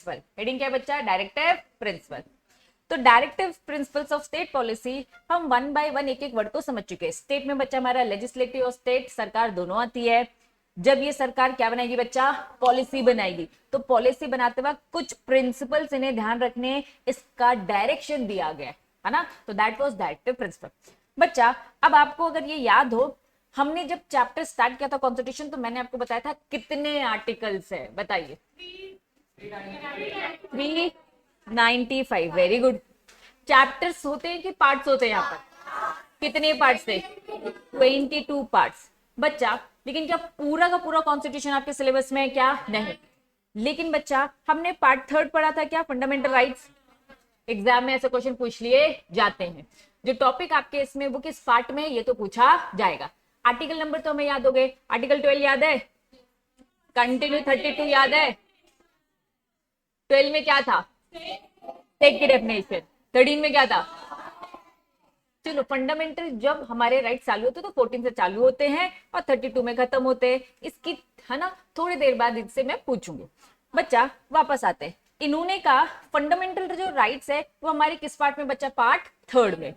Heading क्या है बच्चा? Directive principle. तो directive principles of state policy हम वन बाय वन एक एक वर्ड को समझ चुके हैं। स्टेट में बच्चा हमारा लेजिस्लेटिव और स्टेट सरकार दोनों आती है। जब ये सरकार क्या बनाएगी बच्चा? पॉलिसी बनाएगी। तो पॉलिसी बनाते वक्त कुछ प्रिंसिपल्स इन्हें ध्यान रखने, इसका डायरेक्शन दिया गया है ना। तो दैट वाज डायरेक्टिव प्रिंसिपल। बच्चा अब आपको अगर ये याद हो, हमने जब चैप्टर स्टार्ट किया था कॉन्स्टिट्यूशन, तो मैंने आपको बताया था कितने आर्टिकल्स है, बताइए? 395। Very good. चैप्टर्स होते हैं कि पार्ट्स होते हैं? यहाँ पर कितने पार्ट्स थे? 22 पार्ट्स बच्चा। लेकिन क्या पूरा का पूरा कॉन्स्टिट्यूशन आपके सिलेबस में है क्या? नहीं। लेकिन बच्चा हमने पार्ट थर्ड पढ़ा था क्या? Fundamental rights. एग्जाम में ऐसे क्वेश्चन पूछ लिए जाते हैं। जो टॉपिक आपके इसमें वो किस पार्ट में है ये तो पूछा जाएगा। आर्टिकल नंबर तो हमें याद हो गए। आर्टिकल 12 याद है? कंटिन्यू 32 याद है? 12 में क्या था? स्टेट की डेफिनेशन। 13 में क्या था? चलो फंडामेंटल जब हमारे राइट चालू होते तो 14 से चालू होते हैं और 32 में खत्म होते हैं। इसकी है ना थोड़ी देर बाद इससे मैं पूछूंगी। बच्चा वापस आते हैं। इन्होंने कहा फंडामेंटल जो राइट्स है वो हमारे किस पार्ट में बच्चा? पार्ट थर्ड में।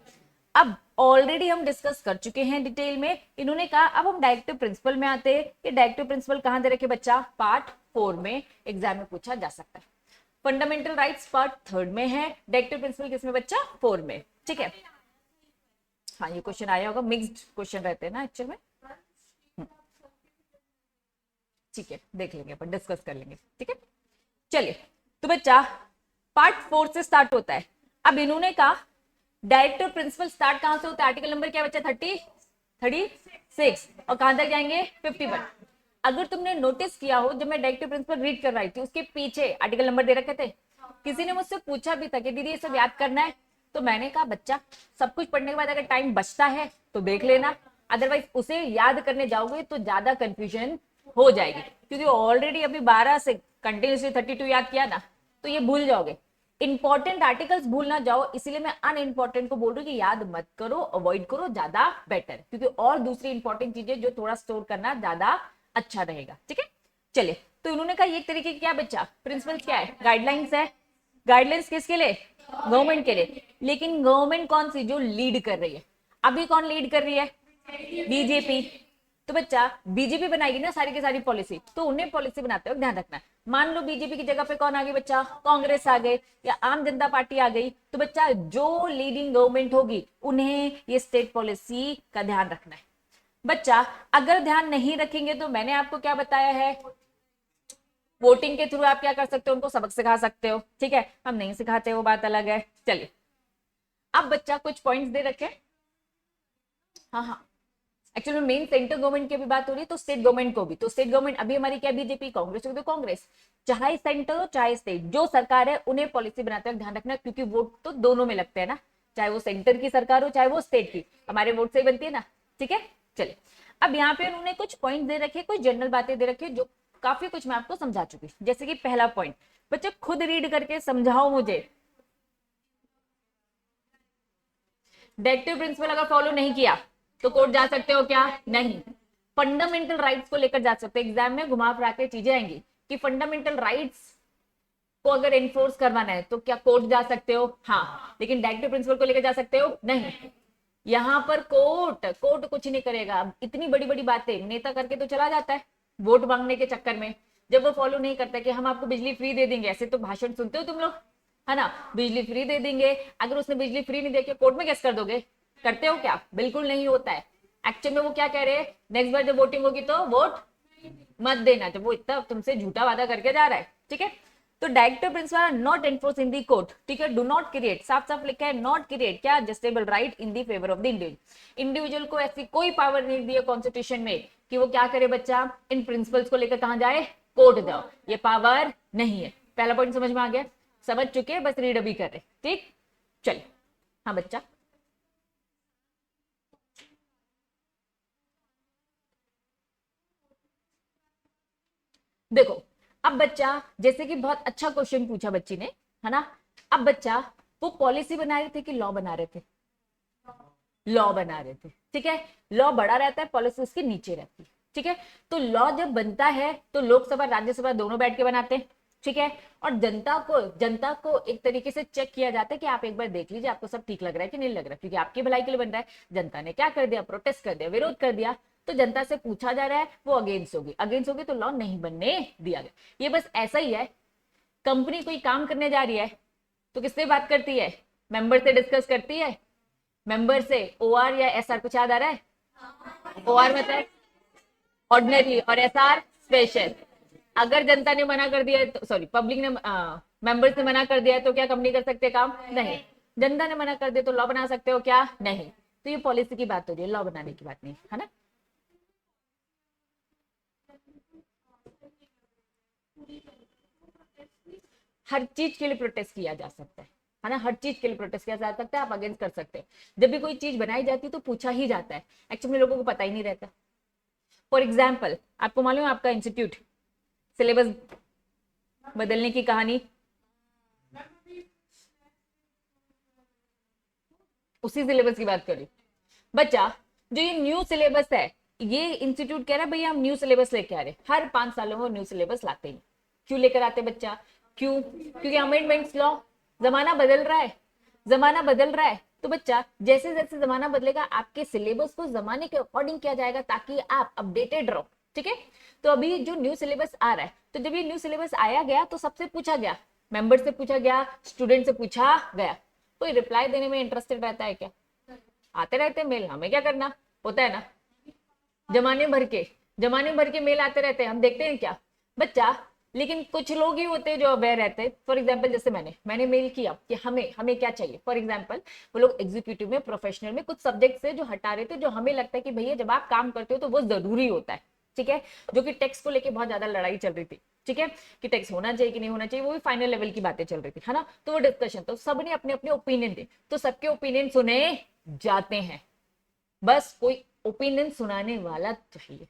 अब ऑलरेडी हम डिस्कस कर चुके हैं डिटेल में। इन्होंने कहा अब हम डायरेक्टिव प्रिंसिपल में आते हैं। ये डायरेक्टिव प्रिंसिपल कहां दे रखे बच्चा? पार्ट 4 में। एग्जाम में पूछा जा सकता है। फंडामेंटल राइट्स पार्ट थर्ड में है, डायरेक्टिव प्रिंसिपल किसमें बच्चा? 4 में। ठीक है। हाँ ये क्वेश्चन आया होगा, मिक्स्ड क्वेश्चन रहते हैं ना एक्चुअल में। ठीक है, देख लेंगे अपन, डिस्कस कर लेंगे। ठीक है चलिए। तो बच्चा पार्ट 4 से स्टार्ट होता है। अब इन्होंने कहा डायरेक्टिव प्रिंसिपल स्टार्ट कहां से होता है? आर्टिकल नंबर क्या है बच्चा? 36 और कहां तक जाएंगे? 51। अगर तुमने नोटिस किया हो जब मैं डायरेक्टिव प्रिंसिपल रीड कर रही थी उसके पीछे आर्टिकल नंबर दे रखे थे। किसी ने मुझसे पूछा भी था कि दीदी ये सब याद करना है, तो मैंने कहा बच्चा सब कुछ पढ़ने के बाद अगर टाइम बचता है तो देख लेना, अदरवाइज उसे याद करने जाओगे तो ज्यादा कंफ्यूजन हो जाएगी। क्योंकि ऑलरेडी अभी 12 से कंटिन्यूसली 32 याद किया ना, तो ये भूल जाओगे। इंपॉर्टेंट आर्टिकल्स भूल ना जाओ, इसीलिए मैं अनइंपॉर्टेंट को बोल रही हूँ कि याद मत करो, अवॉइड करो, ज्यादा बेटर। क्योंकि और दूसरी इंपॉर्टेंट चीजें जो थोड़ा स्टोर करना ज्यादा अच्छा रहेगा। ठीक है चलिए। तो उन्होंने कहा एक तरीके की क्या बच्चा? प्रिंसिपल्स क्या है? गाइडलाइंस है। गाइडलाइंस किसके लिए? गवर्नमेंट के लिए। लेकिन गवर्नमेंट कौन सी? जो लीड कर रही है। अभी कौन लीड कर रही है? बीजेपी। तो बच्चा बीजेपी बनाएगी ना सारी की सारी पॉलिसी, तो उन्हें पॉलिसी बनाते वक्त ध्यान रखना है। मान लो बीजेपी की जगह पे कौन आ गई बच्चा? कांग्रेस आ गई या आम जनता पार्टी आ गई, तो बच्चा जो लीडिंग गवर्नमेंट होगी उन्हें ये स्टेट पॉलिसी का ध्यान रखना है। बच्चा अगर ध्यान नहीं रखेंगे तो मैंने आपको क्या बताया है, वोटिंग के थ्रू आप क्या कर सकते हो? उनको सबक सिखा सकते हो। ठीक है, हम नहीं सिखाते, वो बात अलग है। चलिए अब बच्चा कुछ पॉइंट्स दे रखे। हाँ हाँ, एक्चुअली मेन सेंटर गवर्नमेंट की भी बात हो रही है तो स्टेट गवर्नमेंट को भी। तो स्टेट गवर्नमेंट अभी हमारी क्या? बीजेपी। कांग्रेस होगी तो कांग्रेस। चाहे सेंटर हो चाहे स्टेट, जो सरकार है उन्हें पॉलिसी बनाते वक्त ध्यान रखना, क्योंकि वोट तो दोनों में लगते हैं ना, चाहे वो सेंटर की सरकार हो चाहे वो स्टेट की, हमारे वोट से ही बनती है ना। ठीक है चलिए। अब यहाँ पे उन्होंने कुछ पॉइंट दे रखे, कुछ जनरल बातें दे रखी जो काफी कुछ मैं आपको समझा चुकी। जैसे कि पहला पॉइंट, बच्चे खुद रीड करके समझाओ मुझे। डायरेक्टिव प्रिंसिपल अगर फॉलो नहीं किया तो कोर्ट जा सकते हो क्या? नहीं। फंडामेंटल राइट्स को लेकर जा सकते हो। एग्जाम में घुमा फिरा के चीजें आएंगी कि फंडामेंटल राइट्स को अगर एनफोर्स करवाना है तो क्या कोर्ट जा सकते हो? हाँ। लेकिन डायरेक्टिव प्रिंसिपल को लेकर जा सकते हो? नहीं। यहाँ पर कोर्ट कोर्ट कुछ नहीं करेगा। अब इतनी बड़ी बड़ी बातें नेता करके तो चला जाता है वोट मांगने के चक्कर में, जब वो फॉलो नहीं करता कि हम आपको बिजली फ्री दे देंगे, ऐसे तो भाषण सुनते हो तुम लोग, है ना, बिजली फ्री दे देंगे। अगर उसने बिजली फ्री नहीं दे के कोर्ट में केस कर दोगे, करते हो क्या? बिल्कुल नहीं होता है। एक्चुअल में वो क्या कह रहे हैं, नेक्स्ट बार जब वोटिंग होगी तो वोट मत देना, जब वो इतना तुमसे झूठा वादा करके जा रहा है। ठीक है, तो directive principle not enforce in the court. ठीक है, डू नॉट क्रिएट, साफ साफ लिखा है नॉट क्रिएट क्या? Justiciable right in the favour of the individual. Individual को ऐसी कोई पावर नहीं दी है कॉन्स्टिट्यूशन में कि वो क्या करे बच्चा, इन प्रिंसिपल्स को लेकर कहां जाए? कोर्ट जाओ, ये पावर नहीं है। पहला पॉइंट समझ में आ गया? समझ चुके, बस रीड अभी कर रहे। ठीक चलिए। हाँ बच्चा, देखो अब बच्चा जैसे कि बहुत अच्छा क्वेश्चन पूछा बच्ची ने, है ना। अब बच्चा वो पॉलिसी बना रहे थे कि लॉ बना रहे थे? लॉ बना रहे थे। ठीक है, लॉ बड़ा रहता है, पॉलिसी उसके नीचे रहती है। ठीक है, तो लॉ जब बनता है तो लोकसभा राज्यसभा दोनों बैठ के बनाते हैं। ठीक है। और जनता को एक तरीके से चेक किया जाता है कि आप एक बार देख लीजिए आपको सब ठीक लग रहा है कि नहीं लग रहा है, क्योंकि आपकी भलाई के लिए बन रहा है। जनता ने क्या कर दिया, प्रोटेस्ट कर दिया, विरोध कर दिया, तो जनता से पूछा जा रहा है, वो अगेंस्ट होगी तो लॉ नहीं बनने दिया गया। ये बस ऐसा ही है, कंपनी कोई काम करने जा रही है तो किससे बात करती है, मेंबर से डिस्कस करती है, मेंबर से। ओआर या एसआर कुछ याद आ रहा है? ओआर मतलब ऑर्डिनरी और एसआर स्पेशल। अगर जनता ने मना कर दिया तो, सॉरी पब्लिक ने, मेंबर्स ने मना कर दिया है तो क्या कंपनी कर सकते हैं काम? नहीं। जनता ने मना कर दिया तो लॉ बना सकते हो क्या? नहीं। तो ये पॉलिसी की बात हो रही है, लॉ बनाने की बात नहीं है ना। हर चीज के लिए प्रोटेस्ट किया जा सकता है ना, हर चीज के लिए प्रोटेस्ट किया जा सकता है, आप अगेंस्ट कर सकते हैं। जब भी कोई चीज बनाई जाती है तो पूछा ही जाता है, एक्चुअली लोगों को पता ही नहीं रहता। फॉर एग्जाम्पल, आपको मालूम है आपका इंस्टीट्यूट सिलेबस बदलने की कहानी, उसी सिलेबस की बात करी बच्चा। जो ये न्यू सिलेबस है, ये इंस्टीट्यूट कह रहा है भैया हम न्यू सिलेबस लेके आ रहे हैं, हर 5 सालों में न्यू सिलेबस लाते हैं। क्यों लेकर आते बच्चा? क्यों? क्योंकि अमेंडमेंट्स लॉ, जमाना बदल रहा है, जमाना बदल रहा है। तो बच्चा जैसे जैसे जमाना बदलेगा आपके सिलेबस को जमाने के अकॉर्डिंग किया जाएगा ताकि आप अपडेटेड रहो, ठीक है। तो अभी जो न्यू सिलेबस आ रहा है, तो जब ये न्यू सिलेबस आया गया तो सबसे पूछा गया, मेंबर से पूछा गया, स्टूडेंट से पूछा गया। कोई रिप्लाई देने में इंटरेस्टेड रहता है क्या? आते रहते मेल, हमें क्या करना, होता है ना। जमाने भर के मेल आते रहते हैं, हम देखते हैं क्या बच्चा। लेकिन कुछ लोग ही होते हैं जो अवेयर रहते हैं। फॉर एग्जाम्पल जैसे मैंने मेल किया कि हमें हमें क्या चाहिए। फॉर एग्जाम्पल वो लोग एग्जीक्यूटिव में, प्रोफेशनल में कुछ सब्जेक्ट से जो हटा रहे थे, जो हमें लगता है कि भैया जब आप काम करते हो तो वो जरूरी होता है, ठीक है। जो कि टैक्स को लेके बहुत ज्यादा लड़ाई चल रही थी, ठीक है, कि टैक्स होना चाहिए कि नहीं होना चाहिए, वो भी फाइनल लेवल की बातें चल रही थी, है ना। तो वो डिस्कशन, तो सबने अपने अपने ओपिनियन दी, तो सबके ओपिनियन सुने जाते हैं, बस कोई ओपिनियन सुनाने वाला चाहिए।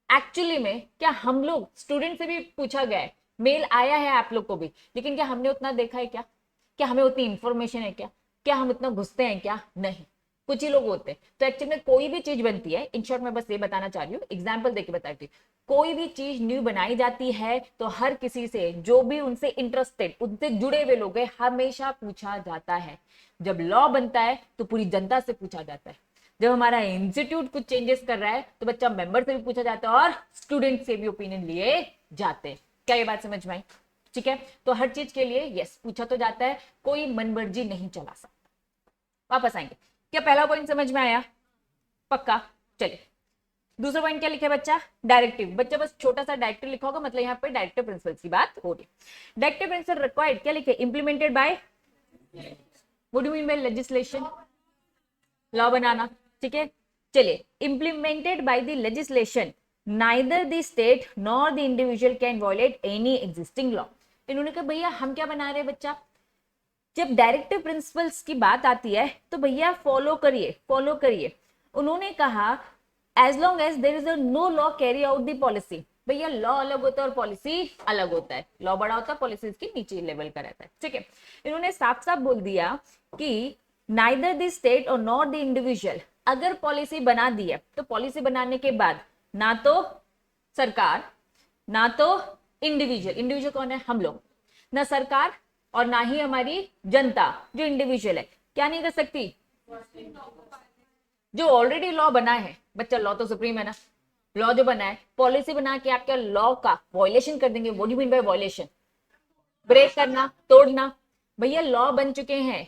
एक्चुअली में क्या हम लोग, स्टूडेंट से भी पूछा गया है, मेल आया है आप लोग को भी, लेकिन क्या हमने उतना देखा है क्या? क्या हमें उतनी इंफॉर्मेशन है क्या? क्या हम इतना घुसते हैं क्या? नहीं, कुछ ही लोग होते हैं। तो एक्चुअली में कोई भी चीज बनती है, इन शॉर्ट मैं बस ये बताना चाह रही हूँ, एग्जाम्पल देके बताती हूँ। कोई भी चीज न्यू बनाई जाती है तो हर किसी से, जो भी उनसे इंटरेस्टेड, उनसे जुड़े हुए लोग हैं, हमेशा पूछा जाता है। जब लॉ बनता है तो पूरी जनता से पूछा जाता है। जब हमारा इंस्टीट्यूट कुछ चेंजेस कर रहा है तो बच्चा मेंबर से भी पूछा जाता है और स्टूडेंट से भी ओपिनियन लिए जाते हैं। क्या ये बात समझ में आई? ठीक है। तो हर चीज के लिए यस पूछा तो जाता है, कोई मनमर्जी नहीं चला सकता। वापस आएंगे, क्या पहला पॉइंट समझ में आया? पक्का। चलिए दूसरा पॉइंट क्या लिखा है बच्चा? डायरेक्टिव। बच्चा बस छोटा सा डायरेक्टिव लिखा होगा, मतलब यहाँ पे डायरेक्टिव प्रिंसिपल्स की बात हो रही है। डायरेक्टिव प्रिंसिपल रिक्वायर्ड, क्या लिखे? Implemented by, what do mean by legislation, law बनाना, ठीक है। चलिए, implemented by the legislation neither the state nor the individual can violate any existing law. इन्होंने कहा भैया हम क्या बना रहे हैं बच्चा, जब डायरेक्टिव प्रिंसिपल्स की बात आती है तो भैया फॉलो करिए, फॉलो करिए। उन्होंने कहा as long as there is no law carry out the policy. भैया लॉ अलग होता है और पॉलिसी अलग होता है, लॉ बड़ा होता है, पॉलिसी इसकी नीचे लेवल का रहता है, ठीक है। इन्होंने साफ साफ बोल दिया कि नाइदर द स्टेट और नॉट द इंडिविजुअल, अगर पॉलिसी बना दी है तो पॉलिसी बनाने के बाद ना तो सरकार, ना तो इंडिविजुअल, इंडिविजुअल कौन है? हम लोग, ना सरकार और ना ही हमारी जनता जो इंडिविजुअल है, क्या नहीं कर सकती? जो ऑलरेडी लॉ बना है बच्चा, लॉ तो सुप्रीम है ना, लॉ जो बना है, पॉलिसी बना के आप क्या लॉ का वॉयलेशन कर देंगे? What do you mean by violation? Break करना, तोड़ना। भैया लॉ बन चुके हैं,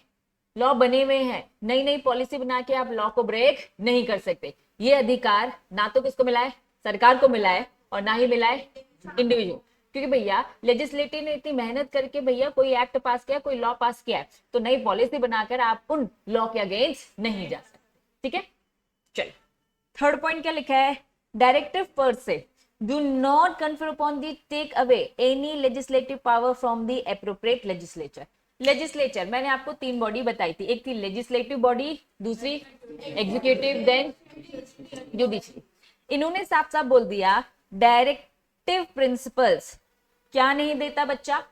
लॉ बने हुए हैं, नई नई पॉलिसी बना के आप लॉ को ब्रेक नहीं कर सकते। ये अधिकार ना तो किसको मिला है? सरकार को मिला है, और ना ही मिला है इंडिविजुअल। क्योंकि भैया लेजिस्लेटिव ने इतनी मेहनत करके भैया कोई एक्ट पास किया, कोई लॉ पास किया है, तो नई पॉलिसी बनाकर आप उन लॉ के अगेंस्ट नहीं जा सकते, ठीक है। चलो थर्ड पॉइंट क्या लिखा है? डायरेक्टिव पर से do not confer upon the take away any legislative power from the appropriate legislature। Legislature मैंने आपको 3 बॉडी बताई थी, एक थी लेजिस्लेटिव बॉडी, दूसरी एग्जीक्यूटिव, देन जुडिशरी। इन्होंने साफ साफ बोल दिया डायरेक्टिव प्रिंसिपल्स क्या नहीं देता बच्चा?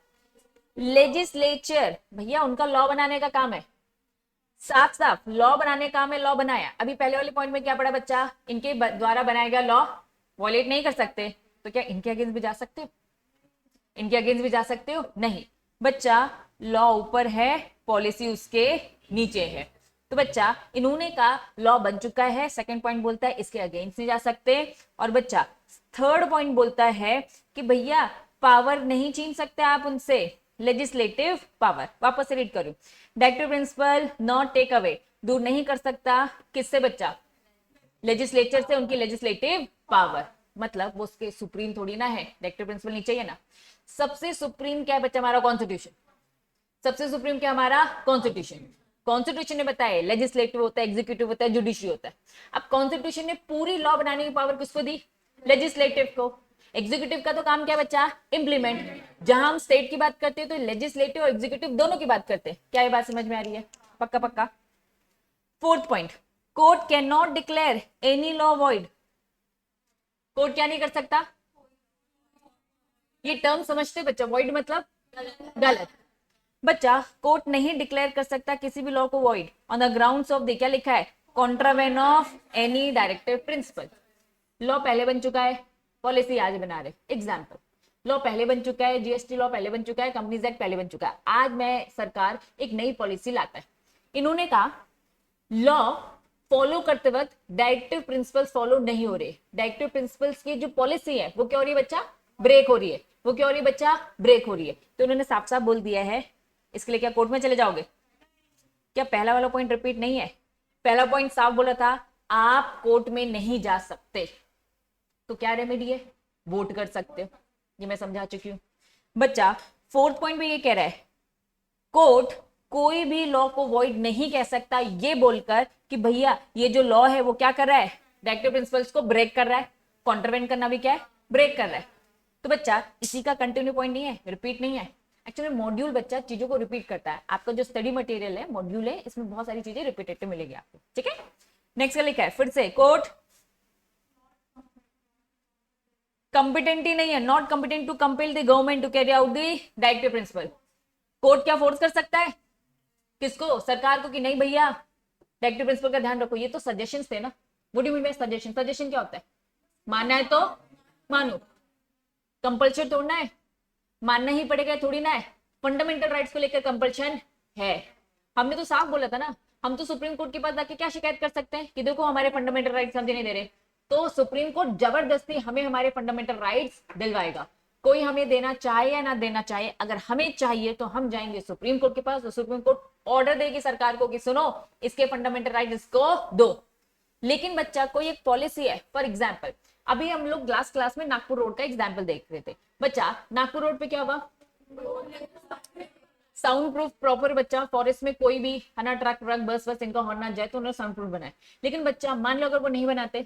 लेजिस्लेचर। भैया उनका लॉ बनाने का काम है, साफ साफ लॉ बनाने का काम है, लॉ बनाया। अभी पहले वाले पॉइंट में क्या पढ़ा बच्चा? इनके द्वारा बनाया गया लॉ वॉयलेट नहीं कर सकते, तो क्या इनके अगेंस्ट भी जा सकते? इनके अगेंस्ट भी जा सकते हो नहीं। बच्चा लॉ ऊपर है, पॉलिसी उसके नीचे है। तो बच्चा इन्होंने का लॉ बन चुका है, सेकंड पॉइंट बोलता है इसके अगेंस्ट नहीं जा सकते। और बच्चा थर्ड पॉइंट बोलता है कि भैया पावर नहीं छीन सकते आप उनसे, लेजिस्लेटिव पावर। वापस से रीड करूं, directive principle not take away, दूर नहीं कर सकता किससे बच्चा, लेजिस्लेचर से उनकी लेजिस्लेटिव पावर। मतलब वो उसके सुप्रीम थोड़ी ना है, डायरेक्टिव प्रिंसिपल नीचे ही है ना। सबसे सुप्रीम क्या है बच्चा, हमारा कॉन्स्टिट्यूशन। सबसे सुप्रीम क्या हमारा कॉन्स्टिट्यूशन। कॉन्स्टिट्यूशन ने बताया लेजिस्लेटिव होता है, एग्जीक्यूटिव होता है, जुडिशरी होता है। अब कॉन्स्टिट्यूशन ने पूरी लॉ बनाने की पावर किसको दी, लेजिस्लेटिव को। एग्जीक्यूटिव का तो काम क्या बच्चा, इंप्लीमेंट। जहां हम स्टेट की बात करते हैं तो लेजिस्लेटिव और एग्जीक्यूटिव दोनों की बात करते हैं। क्या ये बात समझ में आ रही है, पक्का पक्का। Fourth point, court can not declare any law void. Court क्या नहीं कर सकता, ये टर्म समझते बच्चा, वॉइड मतलब गलत। बच्चा कोर्ट नहीं डिक्लेयर कर सकता किसी भी लॉ को void on the grounds of, क्या लिखा है, contravene of any directive principle. Law पहले बन चुका है, पॉलिसी आज बना रहे। एग्जाम्पल, लॉ पहले बन चुका है, जीएसटी लॉ पहले बन चुका है, कंपनीज एक्ट पहले बन चुका है। आज मैं सरकार एक नई पॉलिसी लाता है, इन्होंने कहा लॉ फॉलो करते वक्त डायरेक्टिव प्रिंसिपल्स फॉलो नहीं हो रहे। डायरेक्टिव प्रिंसिपल्स की जो पॉलिसी है वो क्या हो रही है बच्चा, ब्रेक हो रही है। वो क्या हो रही है बच्चा, ब्रेक हो रही है। तो उन्होंने साफ साफ बोल दिया है, इसके लिए क्या कोर्ट में चले जाओगे। क्या पहला वाला पॉइंट रिपीट नहीं है, पहला पॉइंट साफ बोला था आप कोर्ट में नहीं जा सकते। तो क्या रेमेडी है, वोट कर सकते हो, ये मैं समझा चुकी हूं। बच्चा फोर्थ पॉइंट में ये कह रहा है कोर्ट कोई भी लॉ को वॉइड नहीं कह सकता ये बोलकर कि भैया ये जो लॉ है वो क्या कर रहा है, डायरेक्टिव प्रिंसिपल्स को ब्रेक कर रहा है। कॉन्ट्रवेंट करना भी क्या है, ब्रेक कर रहा है। तो बच्चा इसी का कंटिन्यू पॉइंट नहीं है, रिपीट नहीं है। एक्चुअली मॉड्यूल बच्चा चीजों को रिपीट करता है। आपका जो स्टडी मटेरियल है मॉड्यूल है, इसमें बहुत सारी चीजें रिपीटेटिव मिलेगी आपको, ठीक है। नेक्स्ट का लिखा है फिर से, कोर्ट कंपिटेंट ही नहीं है, not competent to compel the government to carry out the directive principle. Court क्या फोर्स कर सकता है किसको, सरकार को, कि नहीं भैया डायरेक्टिव प्रिंसिपल का ध्यान रखो। ये तो सजेशंस थे ना, what do you mean bye suggestion. Suggestion क्या होता है, मानना है तो मानो, कंपल्शन तोड़ना है, मानना ही पड़ेगा थोड़ी ना है। फंडामेंटल राइट्स को लेकर कंपल्शन है। हमने तो साफ बोला था ना, हम तो सुप्रीम कोर्ट के पास जाके क्या शिकायत कर सकते हैं कि देखो हमारे फंडामेंटल राइट्स समझे नहीं दे रहे। तो सुप्रीम कोर्ट जबरदस्ती हमें हमारे फंडामेंटल राइट्स दिलवाएगा, कोई हमें देना चाहे या ना देना चाहे। अगर हमें चाहिए तो हम जाएंगे सुप्रीम कोर्ट के पास, तो सुप्रीम कोर्ट ऑर्डर देगी सरकार को कि सुनो इसके फंडामेंटल राइट इसको दो। लेकिन बच्चा कोई एक पॉलिसी है, फॉर एग्जाम्पल अभी हम लोग क्लास में नागपुर रोड का एग्जाम्पल देख रहे थे। बच्चा नागपुर रोड पे क्या हुआ, साउंड प्रूफ प्रॉपर। बच्चा फॉरेस्ट में कोई भी है ना, ट्रक व्रक बस बस इनका हॉर्न ना जाए, तो उन्होंने साउंड प्रूफ बनाया। लेकिन बच्चा मान लो अगर वो नहीं बनाते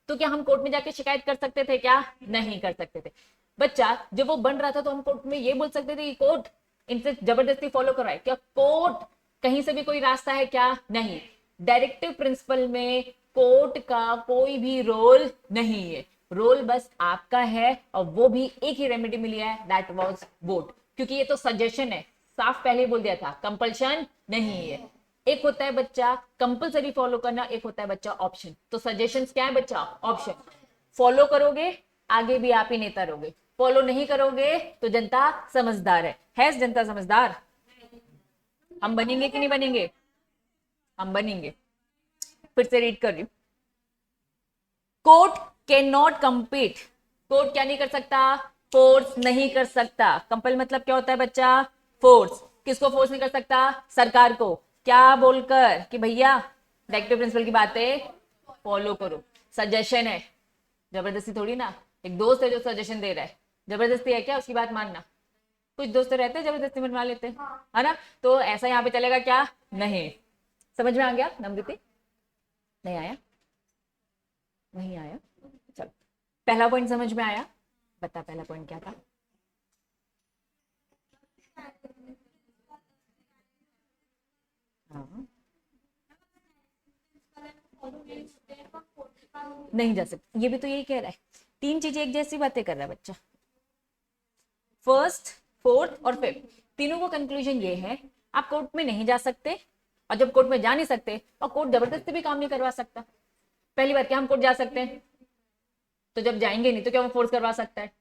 तो क्या हम कोर्ट में जाके शिकायत कर सकते थे, क्या नहीं कर सकते थे। बच्चा जब वो बन रहा था तो हम कोर्ट में ये बोल सकते थे कि कोर्ट इनसे जबरदस्ती फॉलो करवाए। क्या कोर्ट कहीं से भी कोई रास्ता है, क्या नहीं। डायरेक्टिव प्रिंसिपल में कोर्ट का कोई भी रोल नहीं है, रोल बस आपका है। और वो भी एक ही रेमेडी मिली है, दैट वाज वोट। क्योंकि ये तो सजेशन है, साफ पहले बोल दिया था, कंपल्शन नहीं है। एक होता है बच्चा कंपलसरी फॉलो करना, एक होता है बच्चा ऑप्शन। तो सजेशंस क्या है बच्चा, ऑप्शन। फॉलो करोगे आगे भी आप ही नेता रहोगे, फॉलो नहीं करोगे तो जनता समझदार है जनता समझदार। हम बनेंगे कि नहीं बनेंगे, हम बनेंगे। फिर से रीड कर रही हूं, court can not compete. Court क्या नहीं कर सकता, फोर्स नहीं कर सकता। कंपल मतलब क्या होता है बच्चा, फोर्स। किसको फोर्स नहीं कर सकता, सरकार को। क्या बोलकर कि भैया डायरेक्टिव प्रिंसिपल की बातें फॉलो करो। सजेशन है, जबरदस्ती थोड़ी ना। एक दोस्त है जो सजेशन दे रहा है, जबरदस्ती है क्या उसकी बात मानना। कुछ दोस्त रहते हैं जबरदस्ती मनवा लेते हैं, है ना। तो ऐसा यहाँ पे चलेगा क्या, नहीं। समझ में आ गया नम्रति, नहीं आया, नहीं आया। चलो पहला पॉइंट समझ में आया, बता पहला पॉइंट क्या था। हाँ नहीं जा सकते, ये भी तो यही कह रहा है। तीन चीजें एक जैसी बातें कर रहा है बच्चा, फर्स्ट फोर्थ और फिफ्थ, तीनों को कंक्लूजन ये है आप कोर्ट में नहीं जा सकते। और जब कोर्ट में जा नहीं सकते और कोर्ट जबरदस्ती भी काम नहीं करवा सकता। पहली बात क्या हम कोर्ट जा सकते हैं, तो जब जाएंगे नहीं तो क्या वो फोर्स करवा सकता है,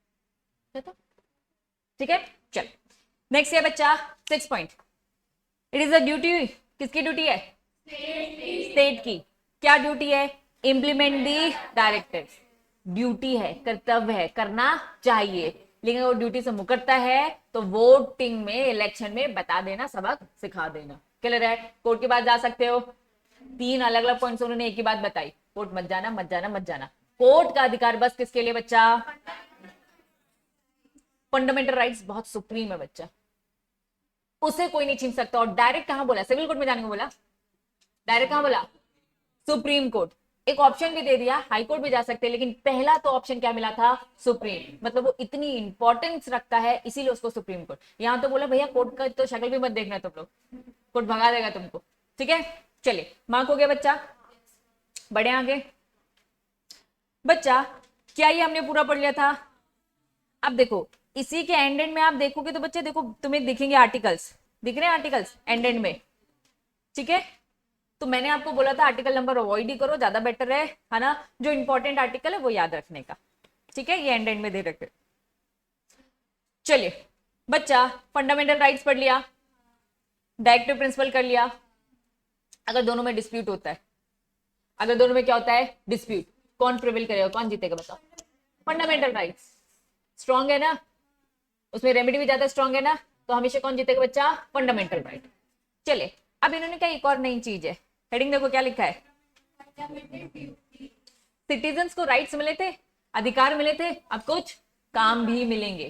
तो ठीक है, चल नेक्स्ट है बच्चा 6 point. It is a duty, किसकी ड्यूटी है? स्टेट की। क्या ड्यूटी है? इम्प्लीमेंट दी डायरेक्टिव। ड्यूटी है, कर्तव्य है, करना चाहिए, लेकिन वो ड्यूटी से मुकरता है तो वोटिंग में, इलेक्शन में बता देना, सबक सिखा देना। क्लियर है? कोर्ट के पास जा सकते हो। 3 अलग अलग पॉइंट्स उन्होंने एक ही बात बताई, कोर्ट मत जाना मत जाना मत जाना। कोर्ट का अधिकार बस किसके लिए बच्चा? फंडामेंटल राइट्स बहुत सुप्रीम है बच्चा, उसे कोई नहीं छीन सकता। और डायरेक्ट कहां बोला? सिविल कोर्ट में जाने को बोला। डायरेक्ट कहां बोला? Supreme court. एक ऑप्शन भी दे दिया, हाई कोर्ट भी जा सकते हैं, लेकिन पहला तो ऑप्शन क्या मिला था? सुप्रीम। मतलब वो इतनी इंपॉर्टेंस रखता है, इसीलिए उसको सुप्रीम कोर्ट। यहां तो बोला भैया कोर्ट का तो शक्ल भी मत देखना तुम लोग, कोर्ट भगा देगा तुमको। ठीक है, चलिए मार्क हो गया बच्चा, बढ़े आगे। बच्चा क्या ये हमने पूरा पढ़ लिया था? अब देखो इसी के एंड में आप देखोगे तो बच्चे देखो तुम्हें दिखेंगे आर्टिकल्स, दिख रहे हैं आर्टिकल्स एंड में। ठीक है, तो मैंने आपको बोला था आर्टिकल नंबर अवॉइड ही करो, ज्यादा बेटर है ना, जो इंपॉर्टेंट आर्टिकल है वो याद रखने का। ठीक है, ये एंड में दे रखे। चलिए बच्चा फंडामेंटल राइट्स पढ़ लिया, डायरेक्टिव प्रिंसिपल कर लिया। अगर दोनों में डिस्प्यूट होता है, अगर दोनों में क्या होता है? डिस्प्यूट, कौन प्रिवेल करेगा, कौन जीतेगा बताओ? फंडामेंटल राइट्स स्ट्रॉन्ग है ना, उसमें रेमेडी भी ज्यादा स्ट्रॉन्ग है ना, तो हमेशा कौन जीतेगा बच्चा? Fundamental right. चले अब इन्होंने क्या एक और नई चीज है, हेडिंग देखो क्या लिखा है? सिटीजन्स को राइट्स मिले थे, अधिकार मिले थे, अब कुछ काम भी मिलेंगे,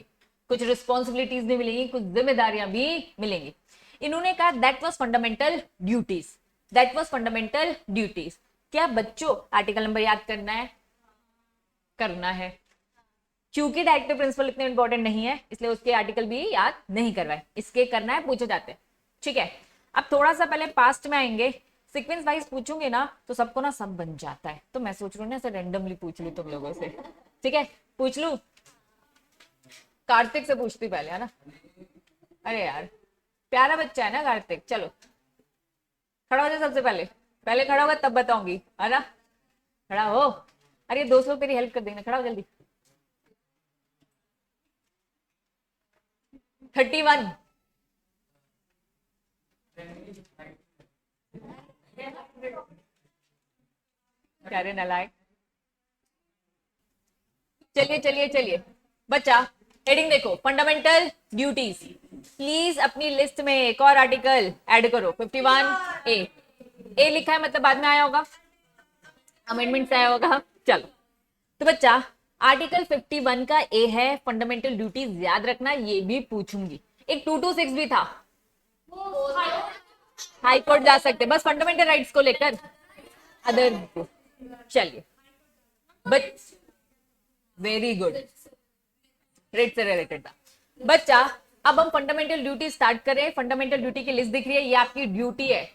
कुछ रिस्पॉन्सिबिलिटीज भी मिलेंगी, कुछ जिम्मेदारियां भी मिलेंगी। इन्होंने कहा that was fundamental duties, that was fundamental duties. क्या बच्चों आर्टिकल नंबर याद करना है? करना है, क्योंकि डायरेक्टिव प्रिंसिपल इतने इंपॉर्टेंट नहीं है इसलिए उसके आर्टिकल भी याद नहीं करवाए, इसके करना है, पूछे जाते हैं। ठीक है, अब थोड़ा सा पहले पास्ट में आएंगे, सीक्वेंस वाइज पूछूंगे ना तो सबको ना सब बन जाता है, तो मैं सोच रही हूँ ना ऐसे रैंडमली पूछ लू तुम लोगों से। ठीक है, पूछ लू, कार्तिक से पूछती पहले, है ना? अरे यार प्यारा बच्चा है ना कार्तिक। चलो खड़ा हो जाए सबसे पहले, पहले खड़ा होगा तब बताऊंगी, है ना? खड़ा हो, अरे दोस्त लोग तेरी हेल्प कर देंगे, खड़ा हो जल्दी। 31 क्या रे नालायक। चलिए चलिए चलिए बच्चा, हेडिंग देखो फंडामेंटल ड्यूटीज। प्लीज अपनी लिस्ट में एक और आर्टिकल ऐड करो, 51 ए लिखा है मतलब बाद में आया होगा, अमेंडमेंट से आया होगा। चलो तो बच्चा आर्टिकल 51 का ए है फंडामेंटल ड्यूटीज, याद रखना, ये भी पूछूंगी। एक 226 भी था, हाई कोर्ट जा सकते बस फंडामेंटल राइट्स को लेकर, अदर। चलिए बट वेरी गुड, रेट से रिलेटेड था बच्चा। अब हम फंडामेंटल ड्यूटी स्टार्ट करें। फंडामेंटल ड्यूटी की लिस्ट दिख रही है, ये आपकी ड्यूटी है।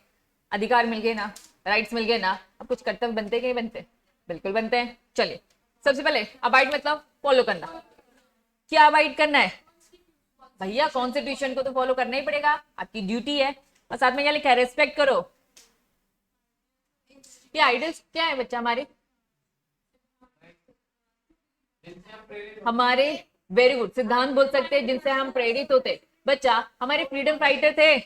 अधिकार मिल गए ना, राइट्स मिल गए ना, अब कुछ कर्तव्य बनते कि नहीं बनते? बिल्कुल बनते हैं। चलिए सबसे पहले अबाइड मतलब फॉलो करना। क्या अबाइड करना है भैया? कॉन्स्टिट्यूशन को तो फॉलो करना ही पड़ेगा, आपकी ड्यूटी है। और साथ में क्या लिखा है? रेस्पेक्ट करो। ये आइडल्स क्या है बच्चा? हमारे वेरी गुड सिद्धांत बोल सकते हैं जिनसे हम प्रेरित होते। बच्चा हमारे फ्रीडम फाइटर थे।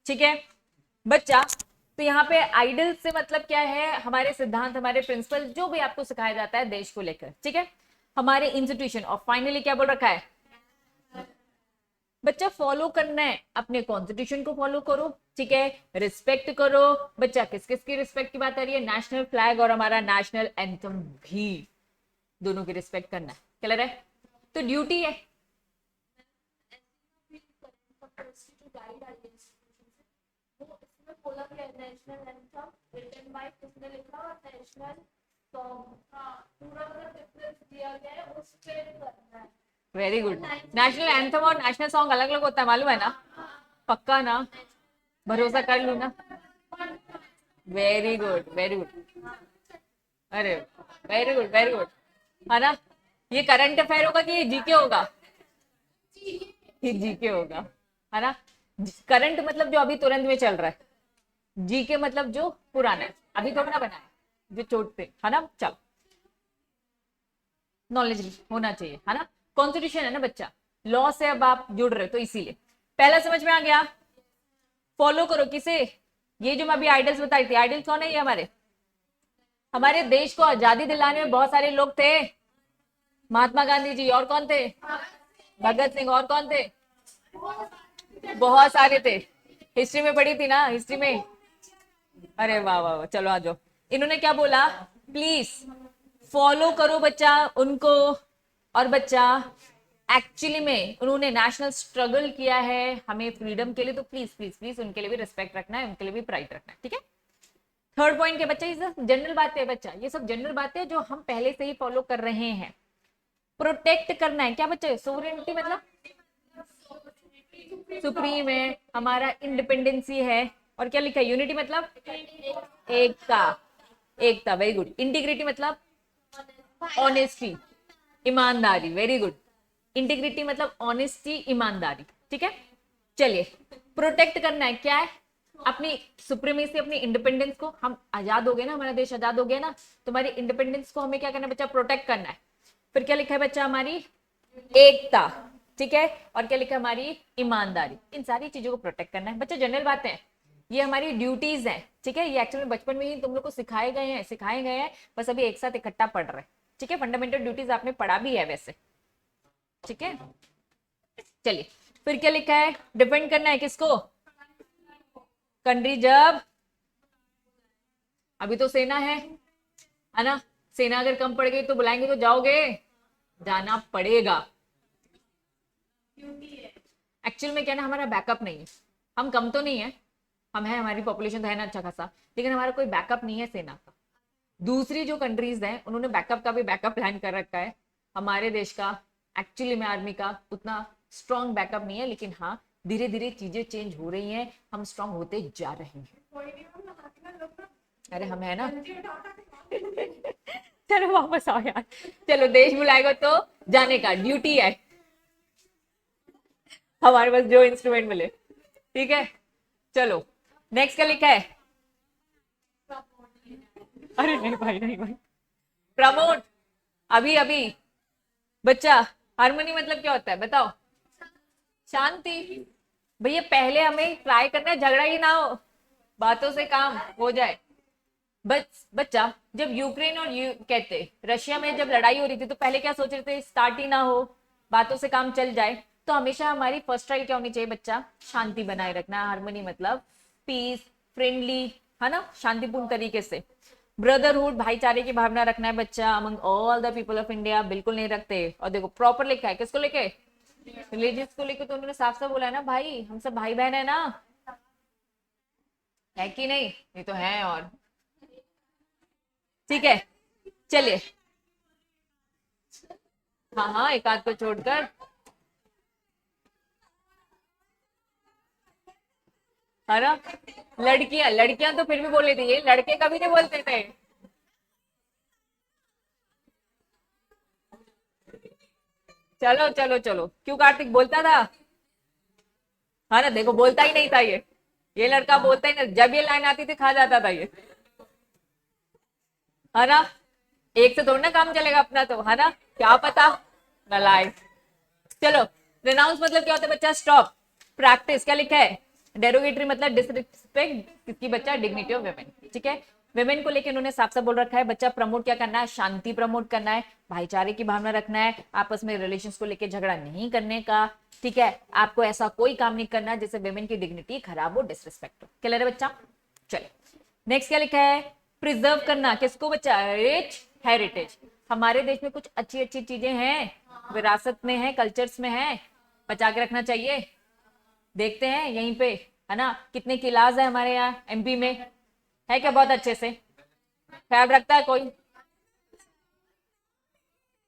ठीक है बच्चा, तो यहाँ पे आइडल से मतलब क्या है? हमारे सिद्धांत, हमारे प्रिंसिपल, जो भी आपको सिखाया जाता है देश को लेकर। ठीक है, हमारे इंस्टीट्यूशन। और फाइनली क्या बोल रखा है बच्चा? फॉलो करना है, अपने कॉन्स्टिट्यूशन को फॉलो करो। ठीक है, रिस्पेक्ट करो। बच्चा किस किस की रिस्पेक्ट की बात आ रही है? नेशनल फ्लैग और हमारा नेशनल एंथम भी, दोनों की रिस्पेक्ट करना है। क्लियर है? तो ड्यूटी है। वेरी गुड, नेशनल एंथम और नेशनल सॉन्ग अलग अलग होता है, मालूम है ना? पक्का ना? भरोसा कर लू ना? वेरी गुड वेरी गुड, अरे वेरी गुड वेरी गुड, है ना? ये करंट अफेयर होगा कि ये जीके होगा? ये जीके होगा, है ना? करंट मतलब जो अभी तुरंत में चल रहा है, जीके मतलब जो पुराना है, अभी थोड़ा बना है, जो चोट पे, है ना? चलो नॉलेज होना चाहिए, है ना? कॉन्स्टिट्यूशन है ना बच्चा, लॉ से अब आप जुड़ रहे हो तो इसीलिए। पहला समझ में आ गया। फॉलो करो किसे, ये जो मैं अभी आइडल्स बताई थी, आइडल्स कौन है ये हमारे देश को आजादी दिलाने में बहुत सारे लोग थे। महात्मा गांधी जी, और कौन थे, भगत सिंह, और कौन थे, बहुत सारे थे। हिस्ट्री में पढ़ी थी ना, हिस्ट्री में। अरे वाह वाह वाह, चलो आ जाओ। इन्होंने क्या बोला, प्लीज फॉलो करो बच्चा उनको। और बच्चा एक्चुअली में उन्होंने नेशनल स्ट्रगल किया है हमें फ्रीडम के लिए, तो प्लीज प्लीज प्लीज उनके लिए भी रिस्पेक्ट रखना है, उनके लिए भी प्राइड रखना है, ठीक है। थर्ड पॉइंट के बच्चा, ये सब जनरल बातें है बच्चा, ये सब जनरल बातें जो हम पहले से ही फॉलो कर रहे हैं। प्रोटेक्ट करना है क्या बच्चे, सोवरेनिटी मतलब सुप्रीम है, हमारा इंडिपेंडेंसी है, और क्या लिखा है, यूनिटी मतलब एकता, एकता, वेरी गुड। इंटीग्रिटी मतलब ऑनेस्टी, ईमानदारी, वेरी गुड। इंटीग्रिटी मतलब ऑनेस्टी, ईमानदारी, ठीक है। चलिए, प्रोटेक्ट करना है क्या है, अपनी सुप्रीमेसी, अपनी इंडिपेंडेंस को। हम आजाद हो गए ना, हमारा देश आजाद हो गया ना, तो हमारी इंडिपेंडेंस को हमें क्या करना है बच्चा, प्रोटेक्ट करना है। फिर क्या लिखा है बच्चा, हमारी एकता, ठीक है, और क्या लिखा है, हमारी ईमानदारी। इन सारी चीजों को प्रोटेक्ट करना है बच्चा, जनरल बातें हैं, ये हमारी ड्यूटीज हैं, ठीक है। ये एक्चुअली बचपन में ही तुम लोग को सिखाए गए हैं, बस अभी एक साथ इकट्ठा पढ़ रहे हैं, ठीक है। फंडामेंटल ड्यूटीज आपने पढ़ा भी है वैसे, ठीक है। चलिए, फिर क्या लिखा है, डिपेंड करना है किसको, कंट्री। जब अभी तो सेना है ना, सेना अगर कम पड़ गई तो बुलाएंगे तो जाओगे, जाना पड़ेगा। एक्चुअल में क्या ना, हमारा बैकअप नहीं है, हम कम तो नहीं है, हम है, हमारी पॉपुलेशन तो है ना अच्छा खासा, लेकिन हमारा कोई बैकअप नहीं है सेना का। दूसरी जो कंट्रीज हैं उन्होंने बैकअप का भी बैकअप प्लान कर रखा है। हमारे देश का एक्चुअली में आर्मी का उतना स्ट्रॉन्ग बैकअप नहीं है, लेकिन हाँ धीरे धीरे चीजें चेंज हो रही हैं, हम स्ट्रॉन्ग होते जा रहे हैं। अरे हम है ना चलो वापस आओ यार, चलो देश बुलाएगा तो जाने का, ड्यूटी है हमारे पास, जो इंस्ट्रूमेंट मिले, ठीक है। चलो नेक्स्ट क्या लिखा है, अरे नहीं भाई, नहीं भाई, प्रमोट। अभी अभी बच्चा, हारमोनी मतलब क्या होता है बताओ, शांति। भैया पहले हमें ट्राई करना है झगड़ा ही ना हो, बातों से काम हो जाए। बच्चा जब यूक्रेन और कहते रशिया में जब लड़ाई हो रही थी, तो पहले क्या सोच रहे थे, स्टार्ट ही ना हो, बातों से काम चल जाए। तो हमेशा हमारी फर्स्ट ट्राई क्या होनी चाहिए बच्चा, शांति बनाए रखना। हारमोनी मतलब पीस, फ्रेंडली, है ना, शांतिपूर्ण तरीके से। ब्रदरहुड, भाईचारे की भावना रखना है बच्चा among all the people of India, बिल्कुल नहीं रखते। और देखो प्रॉपर लिखा है, किसको लेके, रिलीजियस को लेके, तो उन्होंने साफ साफ बोला है ना भाई, हम सब भाई बहन है ना, है कि नहीं, ये तो है। और ठीक है, चलिए, हाँ हाँ, एक आध को छोड़कर, है ना। लड़कियां लड़कियां तो फिर भी बोल लेती, ये लड़के कभी नहीं बोलते थे। चलो चलो चलो, क्यों कार्तिक बोलता था, है ना, देखो बोलता ही नहीं था ये लड़का बोलता ही नहीं, जब ये लाइन आती थी खा जाता था ये, है ना। एक से थोड़ा ना काम चलेगा अपना, तो है ना, क्या पता, नालायक। चलो, रिनाउंस मतलब क्या होता है बच्चा, स्टॉप। प्रैक्टिस क्या लिखा है, डेरोगेटरी मतलब डिसरिस्पेक्ट किसकी बच्चा, डिग्निटी ऑफ वेमेन, ठीक है। वेमेन को लेकर उन्होंने साफ साफ बोल रखा है बच्चा, प्रमोट क्या करना है, शांति प्रमोट करना है, भाईचारे की भावना रखना है, आपस में रिलेशंस को लेकर झगड़ा नहीं करने का, ठीक है। आपको ऐसा कोई काम नहीं करना जिससे वेमेन की डिग्निटी खराब हो, डिसरिस्पेक्ट हो। क्या ले रहे बच्चा, चलिए नेक्स्ट क्या लिखा है, प्रिजर्व करना किसको बच्चा, रिच हेरिटेज। हमारे देश में कुछ अच्छी अच्छी चीजें हैं, विरासत में है, कल्चर्स में है, बचा के रखना चाहिए। देखते हैं यहीं पे, है ना, कितने किलाज है हमारे यहाँ एमपी में, है क्या, बहुत अच्छे से ख्याल रखता है कोई,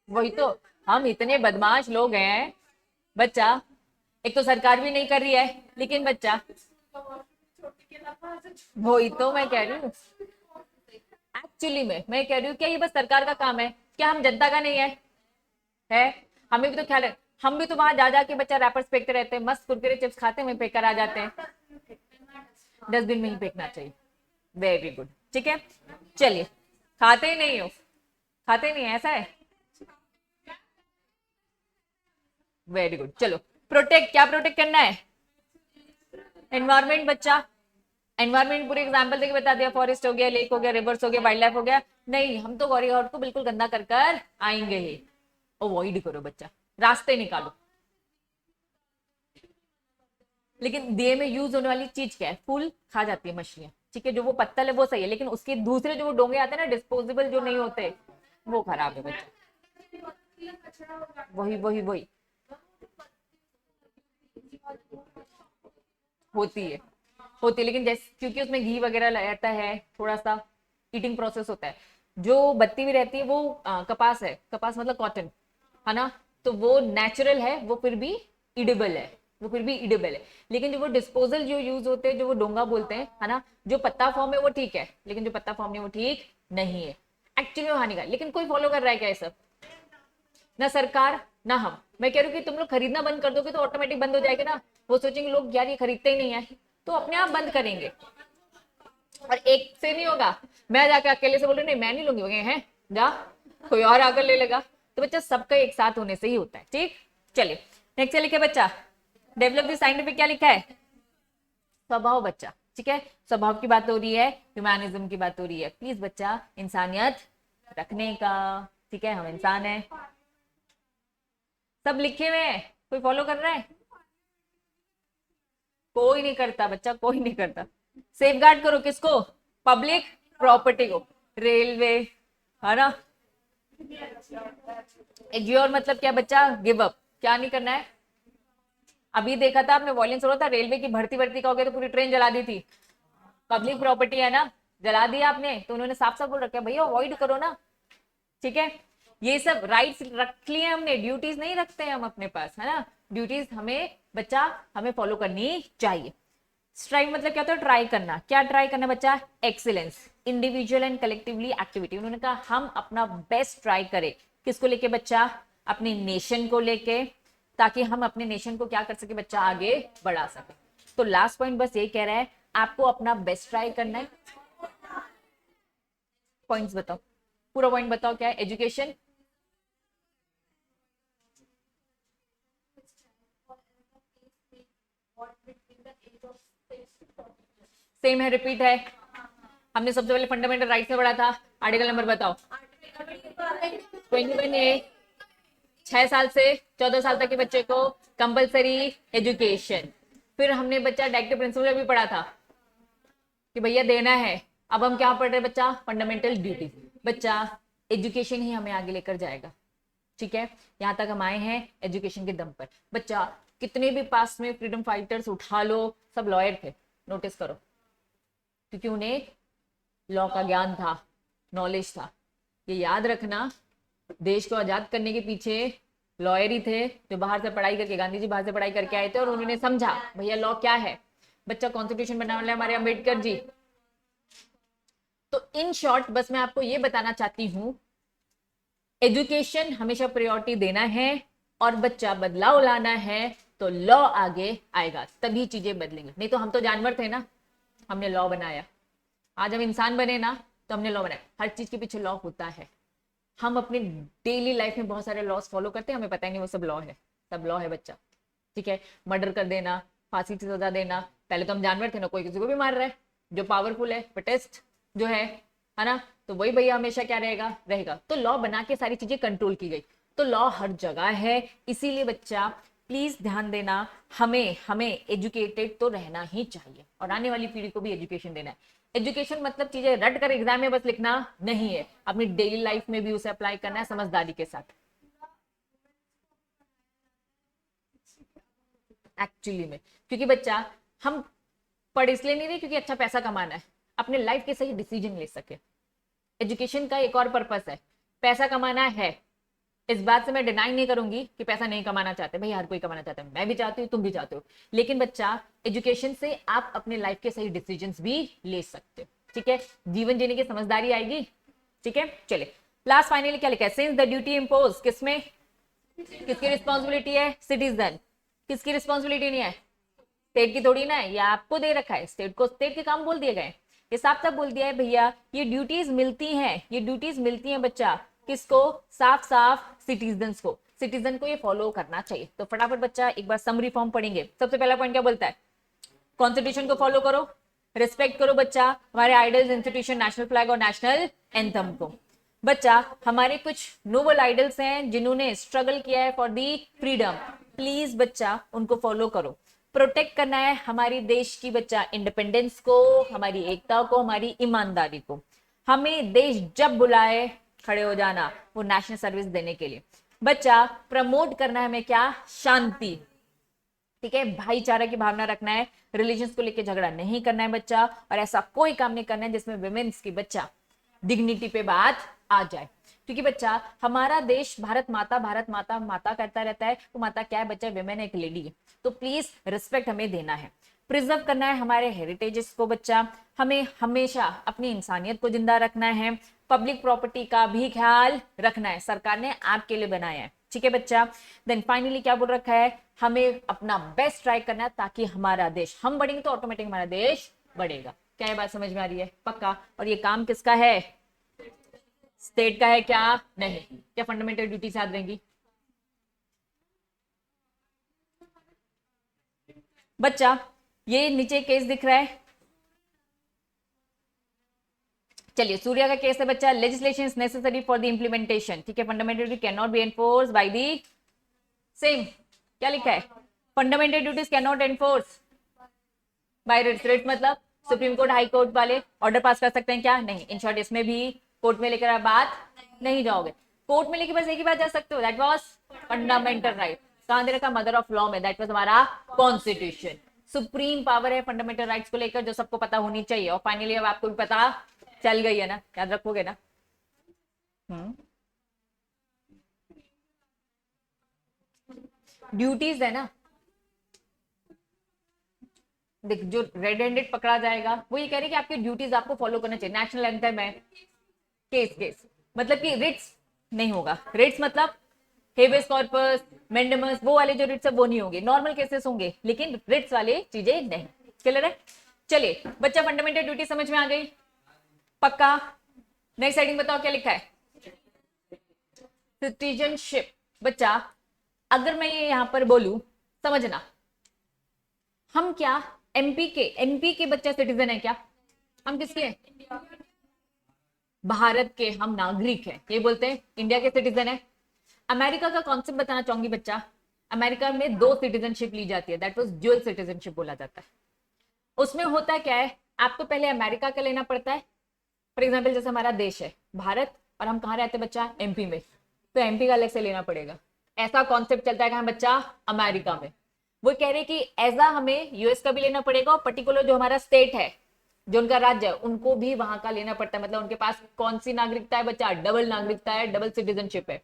वही तो। हम इतने बदमाश लोग हैं बच्चा, एक तो सरकार भी नहीं कर रही है, लेकिन बच्चा, वही तो मैं कह रही हूँ, एक्चुअली में मैं कह रही हूँ, क्या ये बस सरकार का काम है, क्या हम जनता का नहीं है। हमें भी तो ख्याल है, हम भी तो वहां जा जाके बच्चा रैपर्स फेंकते रहते हैं, मस्त कुरकुरे चिप्स खाते हैं, वहीं फेंक कर आ जाते हैं, डस्टबिन में ही फेंकना चाहिए, वेरी गुड, ठीक है। चलिए, खाते ही नहीं हो, खाते नहीं है, ऐसा है, वेरी गुड। चलो प्रोटेक्ट, क्या प्रोटेक्ट करना है? एनवायरमेंट बच्चा, एनवायरमेंट पूरे एग्जांपल देके बता दिया, फॉरेस्ट हो गया, लेक हो गया, रिवर्स हो गया, वाइल्ड लाइफ हो गया। नहीं, हम तो गौरी घाट को बिल्कुल गंदा कर कर आएंगे ही। अवॉइड करो बच्चा, रास्ते निकालो। लेकिन दिए में यूज होने वाली चीज क्या है? फूल खा जाती है मछलियां, ठीक है, जो वो पत्तल है वो सही है, लेकिन उसके दूसरे जो वो डोंगे आते हैं ना डिस्पोजेबल, जो नहीं होते, वो खराब है बच्चा। वही वही वही होती है, होती है, लेकिन जैसे क्योंकि उसमें घी वगैरह रहता है, थोड़ा सा ईटिंग प्रोसेस होता है। जो बत्ती भी रहती है वो कपास है, कपास मतलब कॉटन, है ना, तो वो नेचुरल है, वो फिर भी इडेबल है, वो फिर भी इडेबल है। लेकिन जो वो डिस्पोजल जो यूज होते हैं, जो वो डोंगा बोलते हैं, है ना, जो पत्ता फॉर्म है वो ठीक है, लेकिन जो पत्ता फॉर्म नहीं वो ठीक नहीं है, एक्चुअली वो हानिकारक। लेकिन कोई फॉलो कर रहा है क्या ये सब? ना सरकार ना हम। मैं कह रही हूँ कि तुम लोग खरीदना बंद कर दोगे तो ऑटोमेटिक बंद हो जाएगा ना। वो सोचेंगे लोग यार ये खरीदते ही नहीं है, तो अपने आप बंद करेंगे। और एक से नहीं होगा, मैं जाके अकेले से बोल रही नहीं मैं नहीं लूंगी, वो हैं जा कोई और आकर ले लेगा। तो बच्चा सबका एक साथ होने से ही होता है, ठीक। चलिए नेक्स्ट लिखे बच्चा, डेवलप द साइंटिफिक, क्या लिखा है? स्वभाव बच्चा, ठीक है, स्वभाव की बात हो रही है, ह्यूमैनिज्म की बात हो रही है, प्लीज बच्चा इंसानियत रखने का, ठीक है, हम इंसान है। सब लिखे हुए हैं, कोई फॉलो कर रहा है? कोई नहीं करता बच्चा, कोई नहीं करता। सेफ गार्ड करो किसको? पब्लिक प्रॉपर्टी को, रेलवे, है ना। इग्योर मतलब क्या बच्चा? गिव अप, क्या नहीं करना है। अभी देखा था आपने, वॉयलेंस हो रहा था, रेलवे की भर्ती भर्ती का हो गया तो पूरी ट्रेन जला दी थी। पब्लिक प्रॉपर्टी है ना, जला दिया आपने, तो उन्होंने साफ साफ बोल रखा है भैया अवॉइड करो ना, ठीक है। ये सब राइट्स रख लिए हमने, ड्यूटीज नहीं रखते हैं हम अपने पास, है ना। ड्यूटीज हमें बच्चा हमें फॉलो करनी चाहिए। स्ट्राइव मतलब क्या होता है? ट्राई करना। क्या ट्राई करना बच्चा? Excellence, individual and collectively activity. उन्होंने कहा हम अपना बेस्ट ट्राई करें, किसको लेके बच्चा? अपने नेशन को लेके, ताकि हम अपने नेशन को क्या कर सके बच्चा? आगे बढ़ा सके। तो लास्ट पॉइंट बस ये कह रहा है आपको अपना बेस्ट ट्राई करना है। पॉइंट्स बताओ, पूरा पॉइंट बताओ क्या है? एजुकेशन, सेम है, रिपीट है। हमने सबसे पहले फंडामेंटल राइट्स में पढ़ा था, आर्टिकल नंबर बताओ। 21A, 6 साल से 14 साल तक के बच्चे को कंपलसरी एजुकेशन। फिर हमने बच्चा डायरेक्टिव प्रिंसिपल भी पढ़ा था कि भैया देना है। अब हम क्या पढ़ रहे हैं बच्चा? Fundamental duty. बच्चा एजुकेशन ही हमें आगे लेकर जाएगा, ठीक है। यहां तक हम आए हैं एजुकेशन के दम पर। बच्चा कितने भी पास में फ्रीडम फाइटर्स उठा लो, सब लॉयर थे, नोटिस करो, क्योंकि उन्हें लॉ का ज्ञान था, नॉलेज था। ये याद रखना, देश को आजाद करने के पीछे लॉयर ही थे, जो बाहर से पढ़ाई करके, गांधी जी बाहर से पढ़ाई करके आए थे और उन्होंने समझा भैया लॉ क्या है। बच्चा कॉन्स्टिट्यूशन बनाने वाले हमारे अम्बेडकर जी। तो इन शॉर्ट बस मैं आपको ये बताना चाहती हूं, एजुकेशन हमेशा प्रायोरिटी देना है, और बच्चा बदलाव लाना है तो लॉ आगे आएगा, तभी चीजें बदलेंगे। नहीं तो हम तो जानवर थे ना, हमने लॉ बनाया। आज हम इंसान बने ना, तो हमने लॉ बनाया। हर चीज के पीछे लॉ होता है। हम अपनी डेली लाइफ में बहुत सारे लॉस फॉलो करते हैं, हमें पता ही नहीं वो सब लॉ है, सब लॉ है बच्चा, ठीक है। मर्डर कर देना, फांसी की सजा देना, पहले तो हम जानवर थे ना, कोई किसी को भी मार रहा है, जो पावरफुल है प्रोटेस्ट जो है ना, तो वही भैया हमेशा क्या रहेगा? रहेगा। तो लॉ बना के सारी चीजें कंट्रोल की गई, तो लॉ हर जगह है। इसीलिए बच्चा प्लीज ध्यान देना, हमें हमें एजुकेटेड तो रहना ही चाहिए, और आने वाली पीढ़ी को भी एजुकेशन देना है। एजुकेशन मतलब चीजें रट कर एग्जाम में बस लिखना नहीं है, अपनी डेली लाइफ में भी उसे अप्लाई करना है समझदारी के साथ। एक्चुअली में क्योंकि बच्चा हम पढ़ इसलिए नहीं रहे क्योंकि अच्छा पैसा कमाना है, अपने लाइफ के सही डिसीजन ले सके। एजुकेशन का एक और पर्पस है, पैसा कमाना है। इस बात से मैं डिनाई नहीं करूंगी कि पैसा नहीं कमाना चाहते, भाई हर कोई कमाना चाहता है, मैं भी चाहती हूँ, तुम भी चाहते हो। लेकिन बच्चा एजुकेशन से आप अपने लाइफ के सही डिसीजंस भी ले सकते हो, ठीक है। जीवन जीने की समझदारी आएगी, ठीक है। चले लास्ट फाइनली क्या लिखा है? सिंस द ड्यूटी इम्पोज, किसमें, किसकी रिस्पॉन्सिबिलिटी है? सिटीजन। किसकी रिस्पॉन्सिबिलिटी नहीं है? स्टेट की थोड़ी ना है, ये आपको दे रखा है, स्टेट को स्टेट के काम बोल दिए गए। ये साफ साफ बोल दिया है भैया ये ड्यूटीज मिलती हैं, ये ड्यूटीज मिलती हैं बच्चा किसको? साफ साफ सिटीजन्स को। सिटीजन को ये फॉलो करना चाहिए। तो फटाफट बच्चा एक बार समरी फॉर्म पढ़ेंगे। सबसे पहला पॉइंट क्या बोलता है? कॉन्स्टिट्यूशन को फॉलो करो, रिस्पेक्ट करो बच्चा हमारे आइडल्स, इंस्टीट्यूशन, नेशनल फ्लैग और नेशनल एंथम को। बच्चा हमारे कुछ नोबल आइडल्स हैं जिन्होंने स्ट्रगल किया है फॉर दी फ्रीडम, प्लीज बच्चा उनको फॉलो करो। प्रोटेक्ट करना है हमारी देश की बच्चा इंडिपेंडेंस को, हमारी एकता को, हमारी ईमानदारी को। हमें देश जब बुलाए खड़े हो जाना वो नेशनल सर्विस देने के लिए। बच्चा प्रमोट करना है हमें क्या? शांति, ठीक है, भाईचारा की भावना रखना है, रिलीजन्स को लेकर झगड़ा नहीं करना है बच्चा, और ऐसा कोई काम नहीं करना है जिसमें विमेन्स की बच्चा डिग्निटी पे बात आ जाए। क्योंकि बच्चा हमारा देश भारत माता, भारत माता माता करता रहता है, वो माता क्या है बच्चा? विमेन एक लेडी है। तो प्लीज रिस्पेक्ट हमें देना है, प्रिजर्व करना है हमारे हेरिटेजेस को बच्चा, हमें हमेशा अपनी इंसानियत को जिंदा रखना है, पब्लिक प्रॉपर्टी का भी ख्याल रखना है, सरकार ने आपके लिए बनाया है, ठीक है बच्चा। देन फाइनली क्या बोल रखा है? हमें अपना बेस्ट ट्राई करना है ताकि हमारा देश, हम बढ़ेंगे तो ऑटोमेटिक हमारा देश बढ़ेगा। क्या ये बात समझ में आ रही है? पक्का। और ये काम किसका है? स्टेट का है क्या? नहीं। क्या फंडामेंटल ड्यूटीज याद रहेंगी बच्चा? ये नीचे केस दिख रहा है, चलिए सूर्या का केस है बच्चा, legislation is necessary for the implementation, ठीक है, fundamental duty can not be enforce by the same. क्या लिखा है? Fundamental duties can not enforce by writs. Writs मतलब सुप्रीम कोर्ट, हाई कोर्ट वाले ऑर्डर पास कर सकते हैं क्या? नहीं। इन शॉर्ट इसमें भी कोर्ट में लेकर आप बात नहीं जाओगे, कोर्ट में लेके बस एक ही बात जा सकते हो, दैट वाज फंडामेंटल राइट। कहां दे रखा? मदर ऑफ लॉ में, दैट वाज हमारा कॉन्स्टिट्यूशन। सुप्रीम पावर है फंडामेंटल राइट्स को लेकर जो सबको पता होनी चाहिए, और फाइनली अब आपको भी पता चल गई है ना, याद रखोगे ना? ड्यूटीज है ना, देख जो रेड हैंडेड पकड़ा जाएगा वो ये कह रहे कि आपकी ड्यूटीज आपको फॉलो करना चाहिए। नेशनल एंथम है, केस मतलब कि रिट्स नहीं होगा, रिट्स मतलब हेबियस कॉर्पस, मेंडेमस, वो वाले जो रिट्स है वो नहीं होंगे, नॉर्मल केसेस होंगे लेकिन रिट्स वाले चीजें नहीं। क्लियर है? चलिए बच्चा फंडामेंटल ड्यूटी समझ में आ गई? पक्का। नेक्स्ट हेडिंग बताओ क्या लिखा है? सिटीजनशिप। बच्चा अगर मैं ये यहां पर बोलूं, समझना, हम क्या एमपी के बच्चा सिटीजन है क्या? हम किसके हैं? भारत के हम नागरिक हैं, ये बोलते हैं इंडिया के सिटीजन है। अमेरिका का कॉन्सेप्ट बताना चाहूंगी बच्चा, अमेरिका में 2 सिटीजनशिप ली जाती है, दैट वाज ड्यूअल सिटीजनशिप बोला जाता है। उसमें होता क्या है? आपको पहले अमेरिका का लेना पड़ता है, फॉर एग्जाम्पल जैसे हमारा देश है भारत और हम कहाँ रहते हैं बच्चा? एमपी में, तो एमपी का अलग से लेना पड़ेगा। ऐसा कॉन्सेप्ट चलता है कहाँ बच्चा? अमेरिका में। वो कह रहे कि ऐसा हमें यूएस का भी लेना पड़ेगा, और पर्टिकुलर जो हमारा स्टेट है, जो उनका राज्य है, उनको भी वहां का लेना पड़ता है। मतलब उनके पास कौन सी नागरिकता है बच्चा? डबल नागरिकता है, डबल सिटीजनशिप है।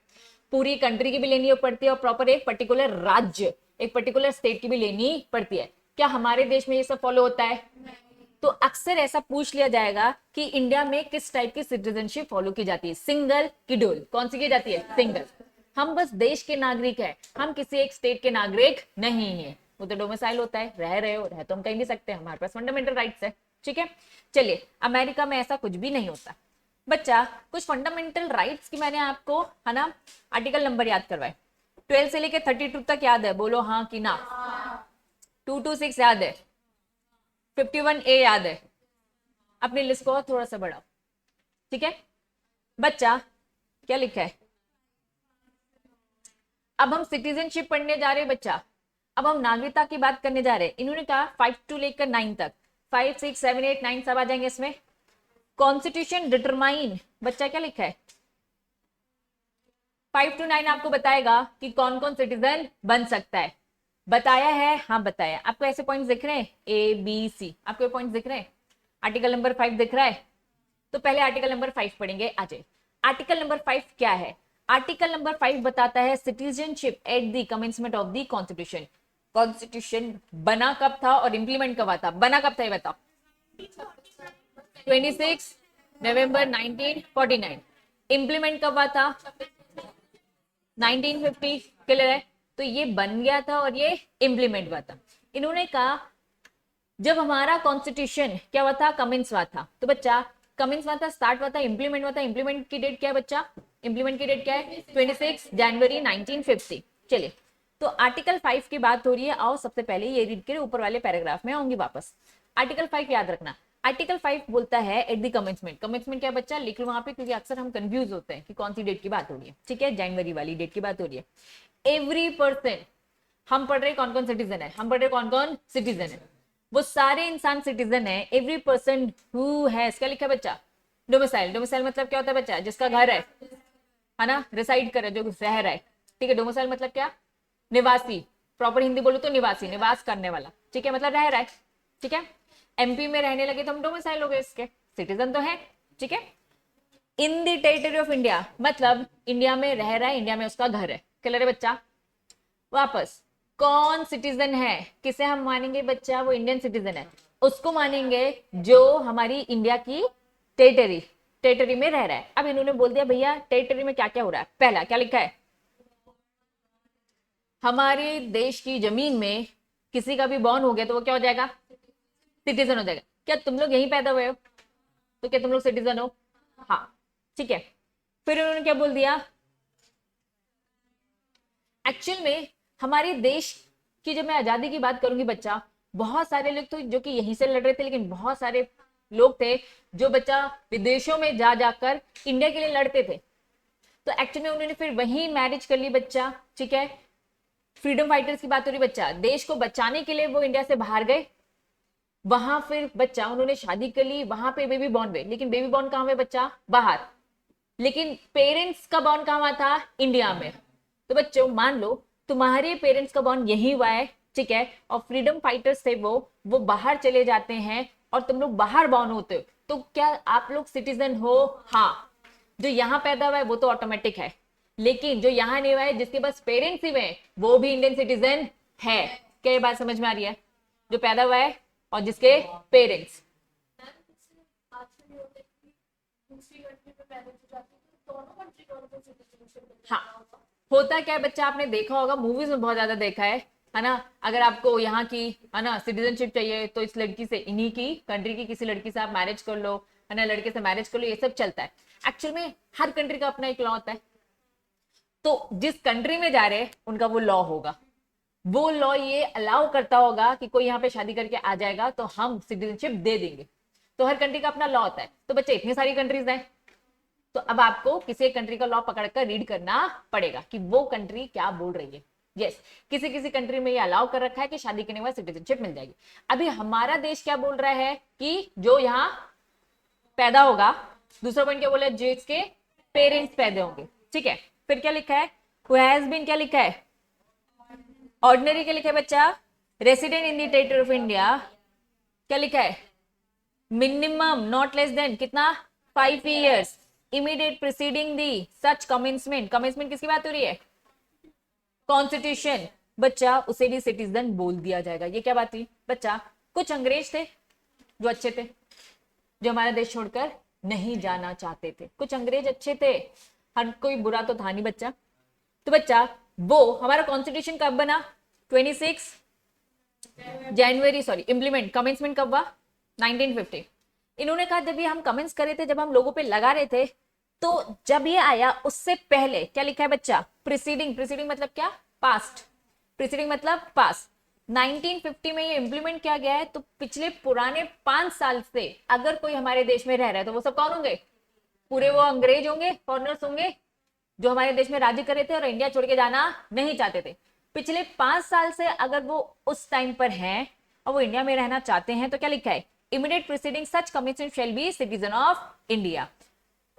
पूरी कंट्री की भी लेनी पड़ती है और प्रॉपर एक पर्टिकुलर राज्य, एक पर्टिकुलर स्टेट की भी लेनी पड़ती है। क्या हमारे देश में ये सब फॉलो होता है? तो अक्सर ऐसा पूछ लिया जाएगा कि इंडिया में किस टाइप की सिटीजनशिप फॉलो की जाती है? सिंगल की डुअल? कौन सी की जाती है? सिंगल। हम बस देश के नागरिक हैं, हम किसी एक स्टेट के नागरिक नहीं है। वो तो डोमिसाइल होता है, रह रहे हो, रह तो हम कहीं नहीं सकते, हमारे पास फंडामेंटल राइट्स है, ठीक है। चलिए अमेरिका में ऐसा कुछ भी नहीं होता बच्चा। कुछ फंडामेंटल राइट्स की मैंने आपको, है ना, आर्टिकल नंबर याद करवाए। 12 से लेके 32 तक याद है? बोलो हाँ कि ना। 2 to 6 याद है? 51A याद है? अपनी लिस्ट को थोड़ा सा बढ़ाओ, ठीक है बच्चा। क्या लिखा है? अब हम सिटीजनशिप पढ़ने जा रहे हैं बच्चा, अब हम नागरिकता की बात करने जा रहे हैं। इन्होंने कहा 5 to लेकर 9 तक, 5, 6, 7, 8, 9 सब आ जाएंगे इसमें। कॉन्स्टिट्यूशन डिटरमाइन, बच्चा क्या लिखा है? 5 to 9 आपको बताएगा कि कौन कौन सिटीजन बन सकता है। बताया है? हाँ बताया। आपको ऐसे पॉइंट्स दिख रहे हैं? ए बी सी, आपको पॉइंट्स दिख रहे हैं? आर्टिकल नंबर 5 दिख रहा है? तो पहले आर्टिकल नंबर 5 पढ़ेंगे। आ जाए, आर्टिकल नंबर 5 क्या है? आर्टिकल नंबर 5 बताता है citizenship at the commencement of the constitution. Constitution बना कब था और इंप्लीमेंट कब था? बना कब था ये बताओ? 26 नवंबर 1949। इंप्लीमेंट कब हुआ था? 1950। क्लियर है? तो ये बन गया था और ये इंप्लीमेंट हुआ था। इन्होंने कहा जब हमारा कॉन्स्टिट्यूशन क्या हुआ था? कमेंस हुआ था। तो बच्चा कमेंस हुआ था, स्टार्ट हुआ था, इंप्लीमेंट हुआ था। इंप्लीमेंट की डेट क्या है बच्चा? इम्प्लीमेंट की डेट क्या है 26 जनवरी 1950। चलिए, तो आर्टिकल 5 की बात हो रही है। आओ सबसे पहले ये रीड करें, ऊपर वाले पैराग्राफ में आऊंगी वापस। आर्टिकल 5 याद रखना, आर्टिकल 5 बोलता है एट द कमेंसमेंट। कमेंसमेंट क्या बच्चा, लिख लो वहां पे, क्योंकि अक्सर हम कंफ्यूज होते हैं कि कौन सी डेट की बात हो रही है। ठीक है, जनवरी वाली डेट की बात हो रही है। एवरी पर्सन, हम पढ़ रहे कौन कौन सिटीजन है, हम पढ़ रहे कौन कौन सिटीजन है, वो सारे इंसान सिटीजन है। एवरी पर्सन हु हैज, क्या लिखा है बच्चा, डोमिसाइल। डोमिसाइल मतलब क्या होता है बच्चा, जिसका घर है ना, रिसाइड करे, जो रह रहा है। ठीक है, डोमिसाइल मतलब क्या, निवासी। प्रॉपर हिंदी बोलो तो निवासी, निवास करने वाला। ठीक है, मतलब रह रहा है। ठीक है, एमपी में रहने लगे तो हम डोमिसाइल हो गए, इसके सिटीजन तो है। ठीक है, in the territory of India मतलब इंडिया में रह रहा है, इंडिया में उसका घर है। क्लियर है बच्चा। वापस, कौन सिटीजन है, किसे हम मानेंगे बच्चा, वो इंडियन सिटीजन है, उसको मानेंगे जो हमारी इंडिया की टेरिटरी में रह रहा है। अब इन्होंने बोल दिया भैया टेरिटरी में क्या क्या हो रहा है। पहला क्या लिखा है, हमारे देश की जमीन में किसी का भी बॉर्न हो गया तो वो क्या हो जाएगा, सिटीजन हो जाएगा। क्या तुम लोग यहीं पैदा हुए हो, तो क्या तुम लोग सिटीजन हो। हाँ, ठीक है। फिर उन्होंने क्या बोल दिया, एक्चुअल में हमारे देश की जब मैं आजादी की बात करूंगी बच्चा, बहुत सारे लोग तो जो कि यहीं से लड़ रहे थे, लेकिन बहुत सारे लोग थे जो बच्चा विदेशों में जा जाकर इंडिया के लिए लड़ते थे। तो एक्चुअली में उन्होंने फिर वहीं मैरिज कर ली बच्चा। ठीक है, फ्रीडम फाइटर्स की बात हो रही बच्चा, देश को बचाने के लिए वो इंडिया से बाहर गए, वहां फिर बच्चा उन्होंने शादी कर ली, वहां पे बेबी बॉर्न हुए, लेकिन बेबी बॉर्न कहां हुए बच्चा, बाहर। लेकिन पेरेंट्स का बॉर्न कहां हुआ था, इंडिया में। तो बच्चों मान लो तुम्हारे पेरेंट्स का बॉर्न यही हुआ है। ठीक है, और फ्रीडम फाइटर्स थे वो बाहर चले जाते हैं और तुम लोग बाहर बॉर्न होते हो, तो क्या आप लोग सिटीजन हो। हाँ, जो यहाँ पैदा हुआ है वो तो ऑटोमेटिक है, लेकिन जो यहाँ नहीं हुआ है, जिसके पास पेरेंट्स ही हुए हैं, वो भी इंडियन सिटीजन है। क्या ये बात समझ में आ रही है, जो पैदा हुआ है और जिसके पेरेंट्स। हाँ, होता क्या है बच्चा, आपने देखा होगा, मूवीज में बहुत ज्यादा देखा है ना। अगर आपको यहाँ की है ना सिटीजनशिप चाहिए तो इस लड़की से, इन्हीं की कंट्री की किसी लड़की से आप मैरिज कर लो, है ना, लड़के से मैरिज कर लो, ये सब चलता है। एक्चुअल में हर कंट्री का अपना एक लॉ होता है, तो जिस कंट्री में जा रहे हैं उनका वो लॉ होगा। वो लॉ ये अलाउ करता होगा कि कोई यहाँ पे शादी करके आ जाएगा तो हम सिटीजनशिप दे देंगे। तो हर कंट्री का अपना लॉ होता है। तो बच्चे इतनी सारी कंट्रीज हैं, तो अब आपको किसी एक कंट्री का लॉ पकड़कर रीड करना पड़ेगा कि वो कंट्री क्या बोल रही है। यस, किसी किसी कंट्री में ये अलाउ कर रखा है कि शादी करने के बाद सिटीजनशिप मिल जाएगी। अभी हमारा देश क्या बोल रहा है कि जो यहाँ पैदा होगा, दूसरा पॉइंट क्या बोला, जिसके पेरेंट्स पैदा होंगे। ठीक है, फिर क्या लिखा है, हु हैज बीन, क्या लिखा है, ऑर्डिनरी क्या लिखा है बच्चा, resident in the territory of India, क्या लिखा है, मिनिमम नॉट लेस देन कितना 5 years इमीडिएट प्रीसीडिंग दी सच कमेंसमेंट। कमेंसमेंट किसकी बात हो रही है, कॉन्स्टिट्यूशन। बच्चा उसे भी सिटीजन बोल दिया जाएगा। ये क्या बात हुई बच्चा, कुछ अंग्रेज थे जो अच्छे थे, जो हमारा देश छोड़कर नहीं जाना चाहते थे। कुछ अंग्रेज अच्छे थे, हर कोई बुरा तो था नहीं बच्चा। तो बच्चा वो हमारा कॉन्स्टिट्यूशन कब बना, 26 जनवरी, सॉरी इंप्लीमेंट, कमेंसमेंट कब हुआ, 1950। इन्होंने कहा जब ये हम कमेंट्स कर रहे थे, जब हम लोगों पे लगा रहे थे, तो जब ये आया उससे पहले क्या लिखा है बच्चा, प्रीसीडिंग। प्रीसीडिंग मतलब क्या, पास्ट। प्रीसीडिंग मतलब पास्ट। 1950 में ये इंप्लीमेंट किया गया है। तो पिछले पुराने 5 साल से अगर कोई हमारे देश में रह रहा है तो वो सब कौन होंगे, पूरे वो अंग्रेज होंगे, फॉरनर्स होंगे, जो हमारे देश में राज्य कर रहे थे और इंडिया छोड़ के जाना नहीं चाहते थे। पिछले 5 साल से अगर वो उस टाइम पर हैं और वो इंडिया में रहना चाहते हैं, तो क्या लिखा है, immediate preceding such commission shall be citizen of India.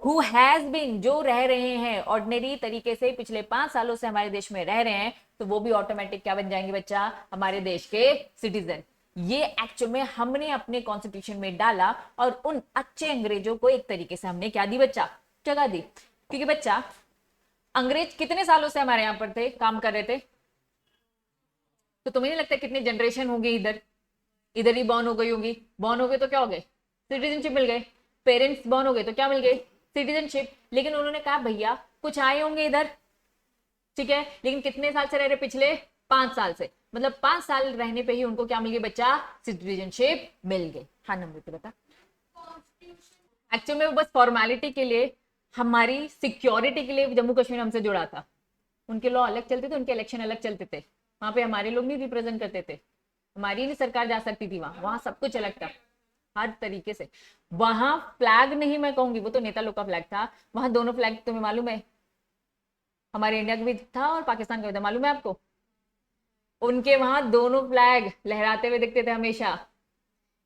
Who has been, जो रह रहे हैं ऑर्डिनरी तरीके से पिछले 5 सालों से हमारे देश में रह रहे हैं, तो वो भी ऑटोमेटिक क्या बन जाएंगे बच्चा, हमारे देश के सिटीजन। ये एक्चुअल में हमने अपने कॉन्स्टिट्यूशन में डाला और उन अच्छे अंग्रेजों को एक तरीके से हमने क्या दी बच्चा, जगह दी। क्योंकि बच्चा अंग्रेज कितने सालों से हमारे यहाँ पर थे, काम कर रहे थे, तो तुम्हें नहीं लगता कितनी जनरेशन होंगी, इधर इधर ही बॉर्न हो गई होगी। बॉर्न हो गए तो क्या हो गए, सिटीजनशिप मिल गए। पेरेंट्स बॉर्न हो गए तो क्या मिल गए, सिटीजनशिप। लेकिन उन्होंने कहा भैया कुछ आए होंगे इधर, ठीक है, लेकिन कितने साल से रह रहे, पिछले 5 साल से, मतलब 5 साल रहने पे ही उनको क्या मिल गई बच्चा, सिटीजनशिप मिल गई। हाँ नंबर पे बता। एक्चुअल में वो बस फॉर्मेलिटी के लिए हमारी सिक्योरिटी के लिए जम्मू कश्मीर हमसे जुड़ा था। उनके लॉ अलग चलते थे, उनके इलेक्शन अलग चलते थे, वहां पे हमारे लोग नहीं रिप्रेजेंट करते थे, हमारी नहीं सरकार जा सकती थी वहां, वहां सब कुछ अलग था हर तरीके से। वहां फ्लैग नहीं मैं कहूंगी, वो तो नेता लोग का फ्लैग था, वहां दोनों फ्लैग तुम्हें मालूम है, हमारे इंडिया का भी था और पाकिस्तान का भी था, मालूम है आपको? उनके वहां दोनों फ्लैग लहराते हुए दिखते थे हमेशा,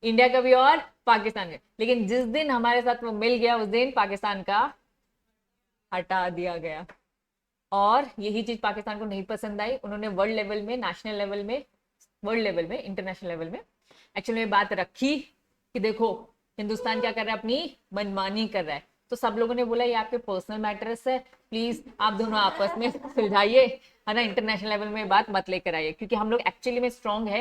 इंडिया का भी और पाकिस्तान का। लेकिन जिस दिन हमारे साथ वो मिल गया उस दिन पाकिस्तान का हटा दिया गया। और यही चीज पाकिस्तान को नहीं पसंद आई, उन्होंने वर्ल्ड लेवल में, नेशनल लेवल में, वर्ल्ड लेवल में, इंटरनेशनल लेवल में एक्चुअली में बात रखी कि देखो हिंदुस्तान क्या कर रहा है, अपनी मनमानी कर रहा है। तो सब लोगों ने बोला ये आपके पर्सनल मैटर्स है, प्लीज आप दोनों आपस में सुलझाइए, है ना, इंटरनेशनल लेवल में बात मत लेकर आइए, क्योंकि हम लोग एक्चुअली में स्ट्रांग है,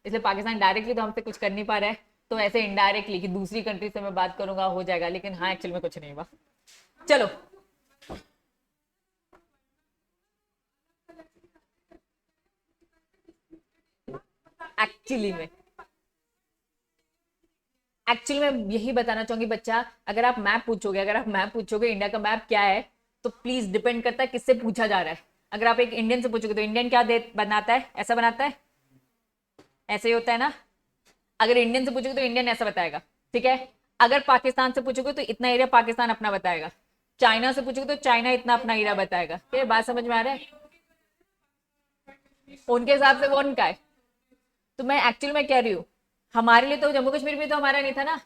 इसलिए पाकिस्तान डायरेक्टली तो हमसे कुछ कर नहीं पा रहा है, तो ऐसे इनडायरेक्टली कि दूसरी कंट्री से मैं बात करूंगा हो जाएगा, लेकिन हाँ एक्चुअली में कुछ नहीं हुआ। चलो एक्चुअली में मैं यही बताना चाहूंगी बच्चा, अगर आप मैप पूछोगे, इंडिया का मैप क्या है, तो प्लीज डिपेंड करता है किससे पूछा जा रहा है। अगर आप एक इंडियन से पूछोगे तो इंडियन क्या दे बनाता है, ऐसा बनाता है, ऐसे ही होता है ना। अगर इंडियन से पूछोगे तो इंडियन ऐसा बताएगा, ठीक है। अगर पाकिस्तान से पूछोगे तो इतना एरिया पाकिस्तान अपना बताएगा, चाइना से पूछोगे तो चाइना इतना अपना एरिया बताएगा। ये बात समझ में आ रहा है? उनके हिसाब से वो उनका है। तो मैं एक्चुअली में कह रही हूँ, हमारे लिए तो जम्मू कश्मीर भी तो हमारा नहीं था ना,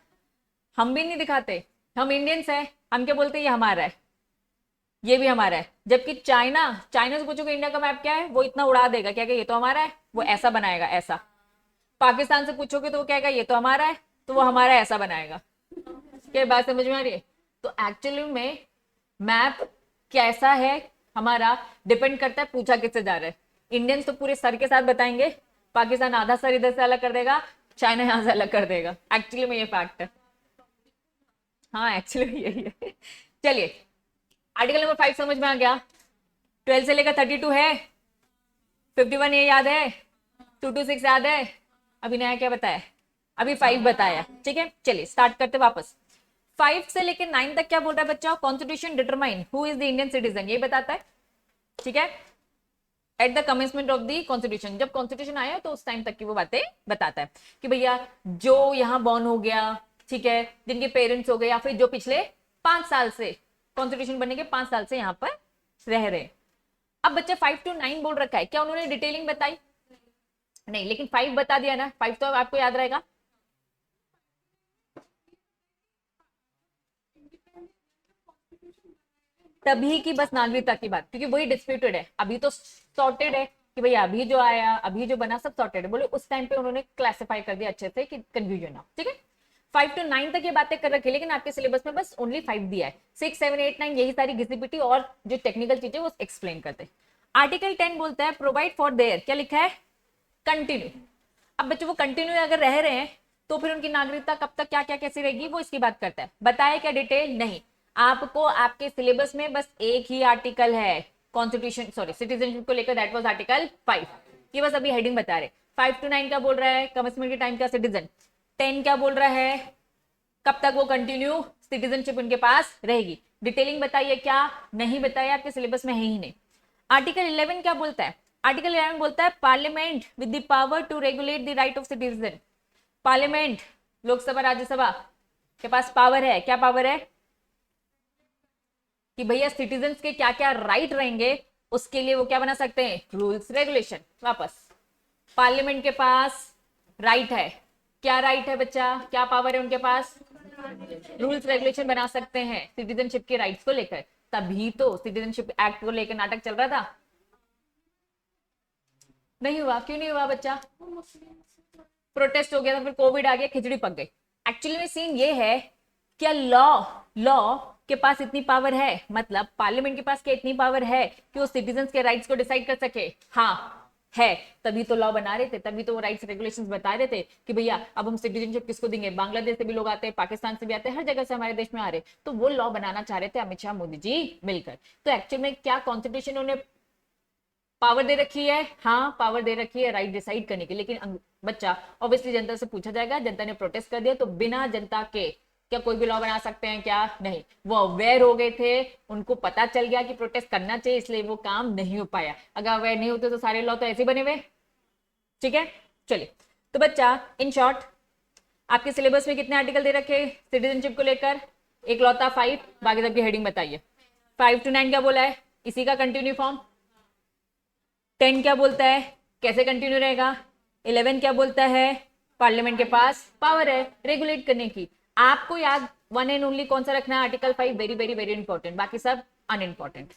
हम भी नहीं दिखाते, हम इंडियंस हैं, हम क्या बोलते हैं ये हमारा है, ये भी हमारा है। जबकि चाइना, से पूछोगे इंडिया का मैप क्या है, वो इतना उड़ा देगा, क्या ये तो हमारा है, वो ऐसा बनाएगा ऐसा। पाकिस्तान से पूछोगे तो वो कहेगा ये तो हमारा है, तो वो हमारा ऐसा बनाएगा। क्या बात समझ में आ रही है? तो एक्चुअली में मैप कैसा है हमारा डिपेंड करता है पूछा किससे जा रहा है। इंडियंस तो पूरे सर के साथ बताएंगे, पाकिस्तान आधा सर इधर से अलग कर देगा, चाइना यहां से अलग कर देगा। एक्चुअली में ये फैक्ट है, हाँ एक्चुअली में यही है। चलिए आर्टिकल नंबर 5 समझ में आ गया, 12 से लेकर 32 है, 51 ये याद है, 226 याद है, अभी नया क्या बताया, अभी 5 बताया, ठीक है। चलिए स्टार्ट करते वापस। 5 से लेकर 9 तक क्या बोल रहा है बच्चा, constitution determine who is the Indian citizen, ये बताता है, ठीक है। At the commencement of the constitution, जब कॉन्स्टिट्यूशन आया तो उस टाइम तक की वो बातें बताता है कि भैया जो यहाँ बॉर्न हो गया, ठीक है, जिनके पेरेंट्स हो गए, या फिर जो पिछले 5 साल से, कॉन्स्टिट्यूशन बनने के 5 साल से यहाँ पर रह रहे। अब बच्चा 5 to 9 बोल रखा है, क्या उन्होंने डिटेलिंग बताई? नहीं, लेकिन 5 बता दिया ना, 5 तो आपको याद रहेगा। तभी की बस नागरिकता की बात, क्योंकि वही डिस्प्यूटेड है, अभी तो सॉर्टेड है कि भैया अभी जो आया, अभी जो बना सब सॉर्टेड है, बोले उस टाइम पे उन्होंने क्लासिफाई कर दिया अच्छे से कि कंफ्यूजन ना, ठीक है। 5 to 9 तक ये बातें कर रखी, लेकिन आपके सिलेबस में बस ओनली 5 दिया है, 6, 7, 8, 9 यही सारी घिसी पिटी और जो टेक्निकल चीजें वो एक्सप्लेन करते हैं। आर्टिकल 10 बोलता है प्रोवाइड फॉर देयर, क्या लिखा है, कंटिन्यू। अब बच्चों वो कंटिन्यू अगर रह रहे हैं तो फिर उनकी नागरिकता कब तक क्या क्या कैसी रहेगी, वो इसकी बात करता है। बताया क्या डिटेल नहीं, आपको आपके सिलेबस में बस एक ही आर्टिकल है कॉन्स्टिट्यूशन, सॉरी सिटीजनशिप को लेकर, दैट वाज आर्टिकल 5, ये बस अभी हेडिंग बता रहे। 5 to 9 क्या बोल रहा है, कमिटमेंट के टाइम का सिटीजन। 10 क्या बोल रहा है, कब तक वो कंटिन्यू सिटीजनशिप उनके पास रहेगी। डिटेलिंग बताइए, क्या नहीं बताया, आपके सिलेबस में है ही नहीं। आर्टिकल 11 क्या बोलता है, आर्टिकल 11 बोलता है parliament with the power to regulate the right of citizen. Parliament, Lok Sabha Rajya Sabha के पास पावर है, क्या पावर है कि भैया सिटीजन्स के क्या क्या राइट रहेंगे, उसके लिए वो क्या बना सकते हैं, रूल्स रेगुलेशन। वापस पार्लियामेंट के पास राइट है, क्या राइट है बच्चा, क्या पावर है उनके पास, रूल्स रेगुलेशन बना सकते हैं सिटीजनशिप के राइट्स को लेकर। तभी तो सिटीजनशिप एक्ट को लेकर नाटक चल रहा था, नहीं हुआ, क्यों नहीं हुआ बच्चा, प्रोटेस्ट हो गया था, फिर कोविड आ गया, खिचड़ी पक गई। एक्चुअली में सीन ये है, क्या लॉ के पास इतनी पावर है, मतलब पार्लियामेंट के पास क्या इतनी पावर है कि वो सिटीजन्स के राइट्स को डिसाइड कर सके, हाँ है, तभी तो लॉ बना रहे थे, तभी तो वो राइट्स रेगुलेशंस बता रहे थे कि भैया अब हम सिटीजनशिप किसको देंगे, बांग्लादेश से भी लोग आते हैं, पाकिस्तान से भी आते हैं, हर जगह से हमारे देश में आ रहे, तो वो लॉ बनाना चाह रहे थे अमित शाह मोदी जी मिलकर। तो एक्चुअल में क्या कॉन्स्टिट्यूशन उन्होंने पावर दे रखी है, हाँ पावर दे रखी है राइट डिसाइड करने की, लेकिन बच्चा ऑब्वियसली जनता से पूछा जाएगा, जनता ने प्रोटेस्ट कर दिया, तो बिना जनता के क्या कोई भी लॉ बना सकते हैं क्या? नहीं, वो अवेयर हो गए थे, उनको पता चल गया कि प्रोटेस्ट करना चाहिए, इसलिए वो काम नहीं हो पाया। अगर अवेयर नहीं होते तो सारे लॉ तो ऐसे बने हुए। ठीक है, चलिए। तो बच्चा इन शॉर्ट आपके सिलेबस में कितने आर्टिकल दे रखे सिटीजनशिप को लेकर? एक लौता 5, बाकी सबकी हेडिंग बताइए। 5 to 9 क्या बोला है? इसी का कंटिन्यू फॉर्म। 10 क्या बोलता है? कैसे कंटिन्यू रहेगा? 11 क्या बोलता है? पार्लियामेंट के पास पावर है रेगुलेट करने की। आपको याद वन एंड ओनली कौन सा रखना है? Article 5, very very very important, बाकी सब अनइम्पॉर्टेंट।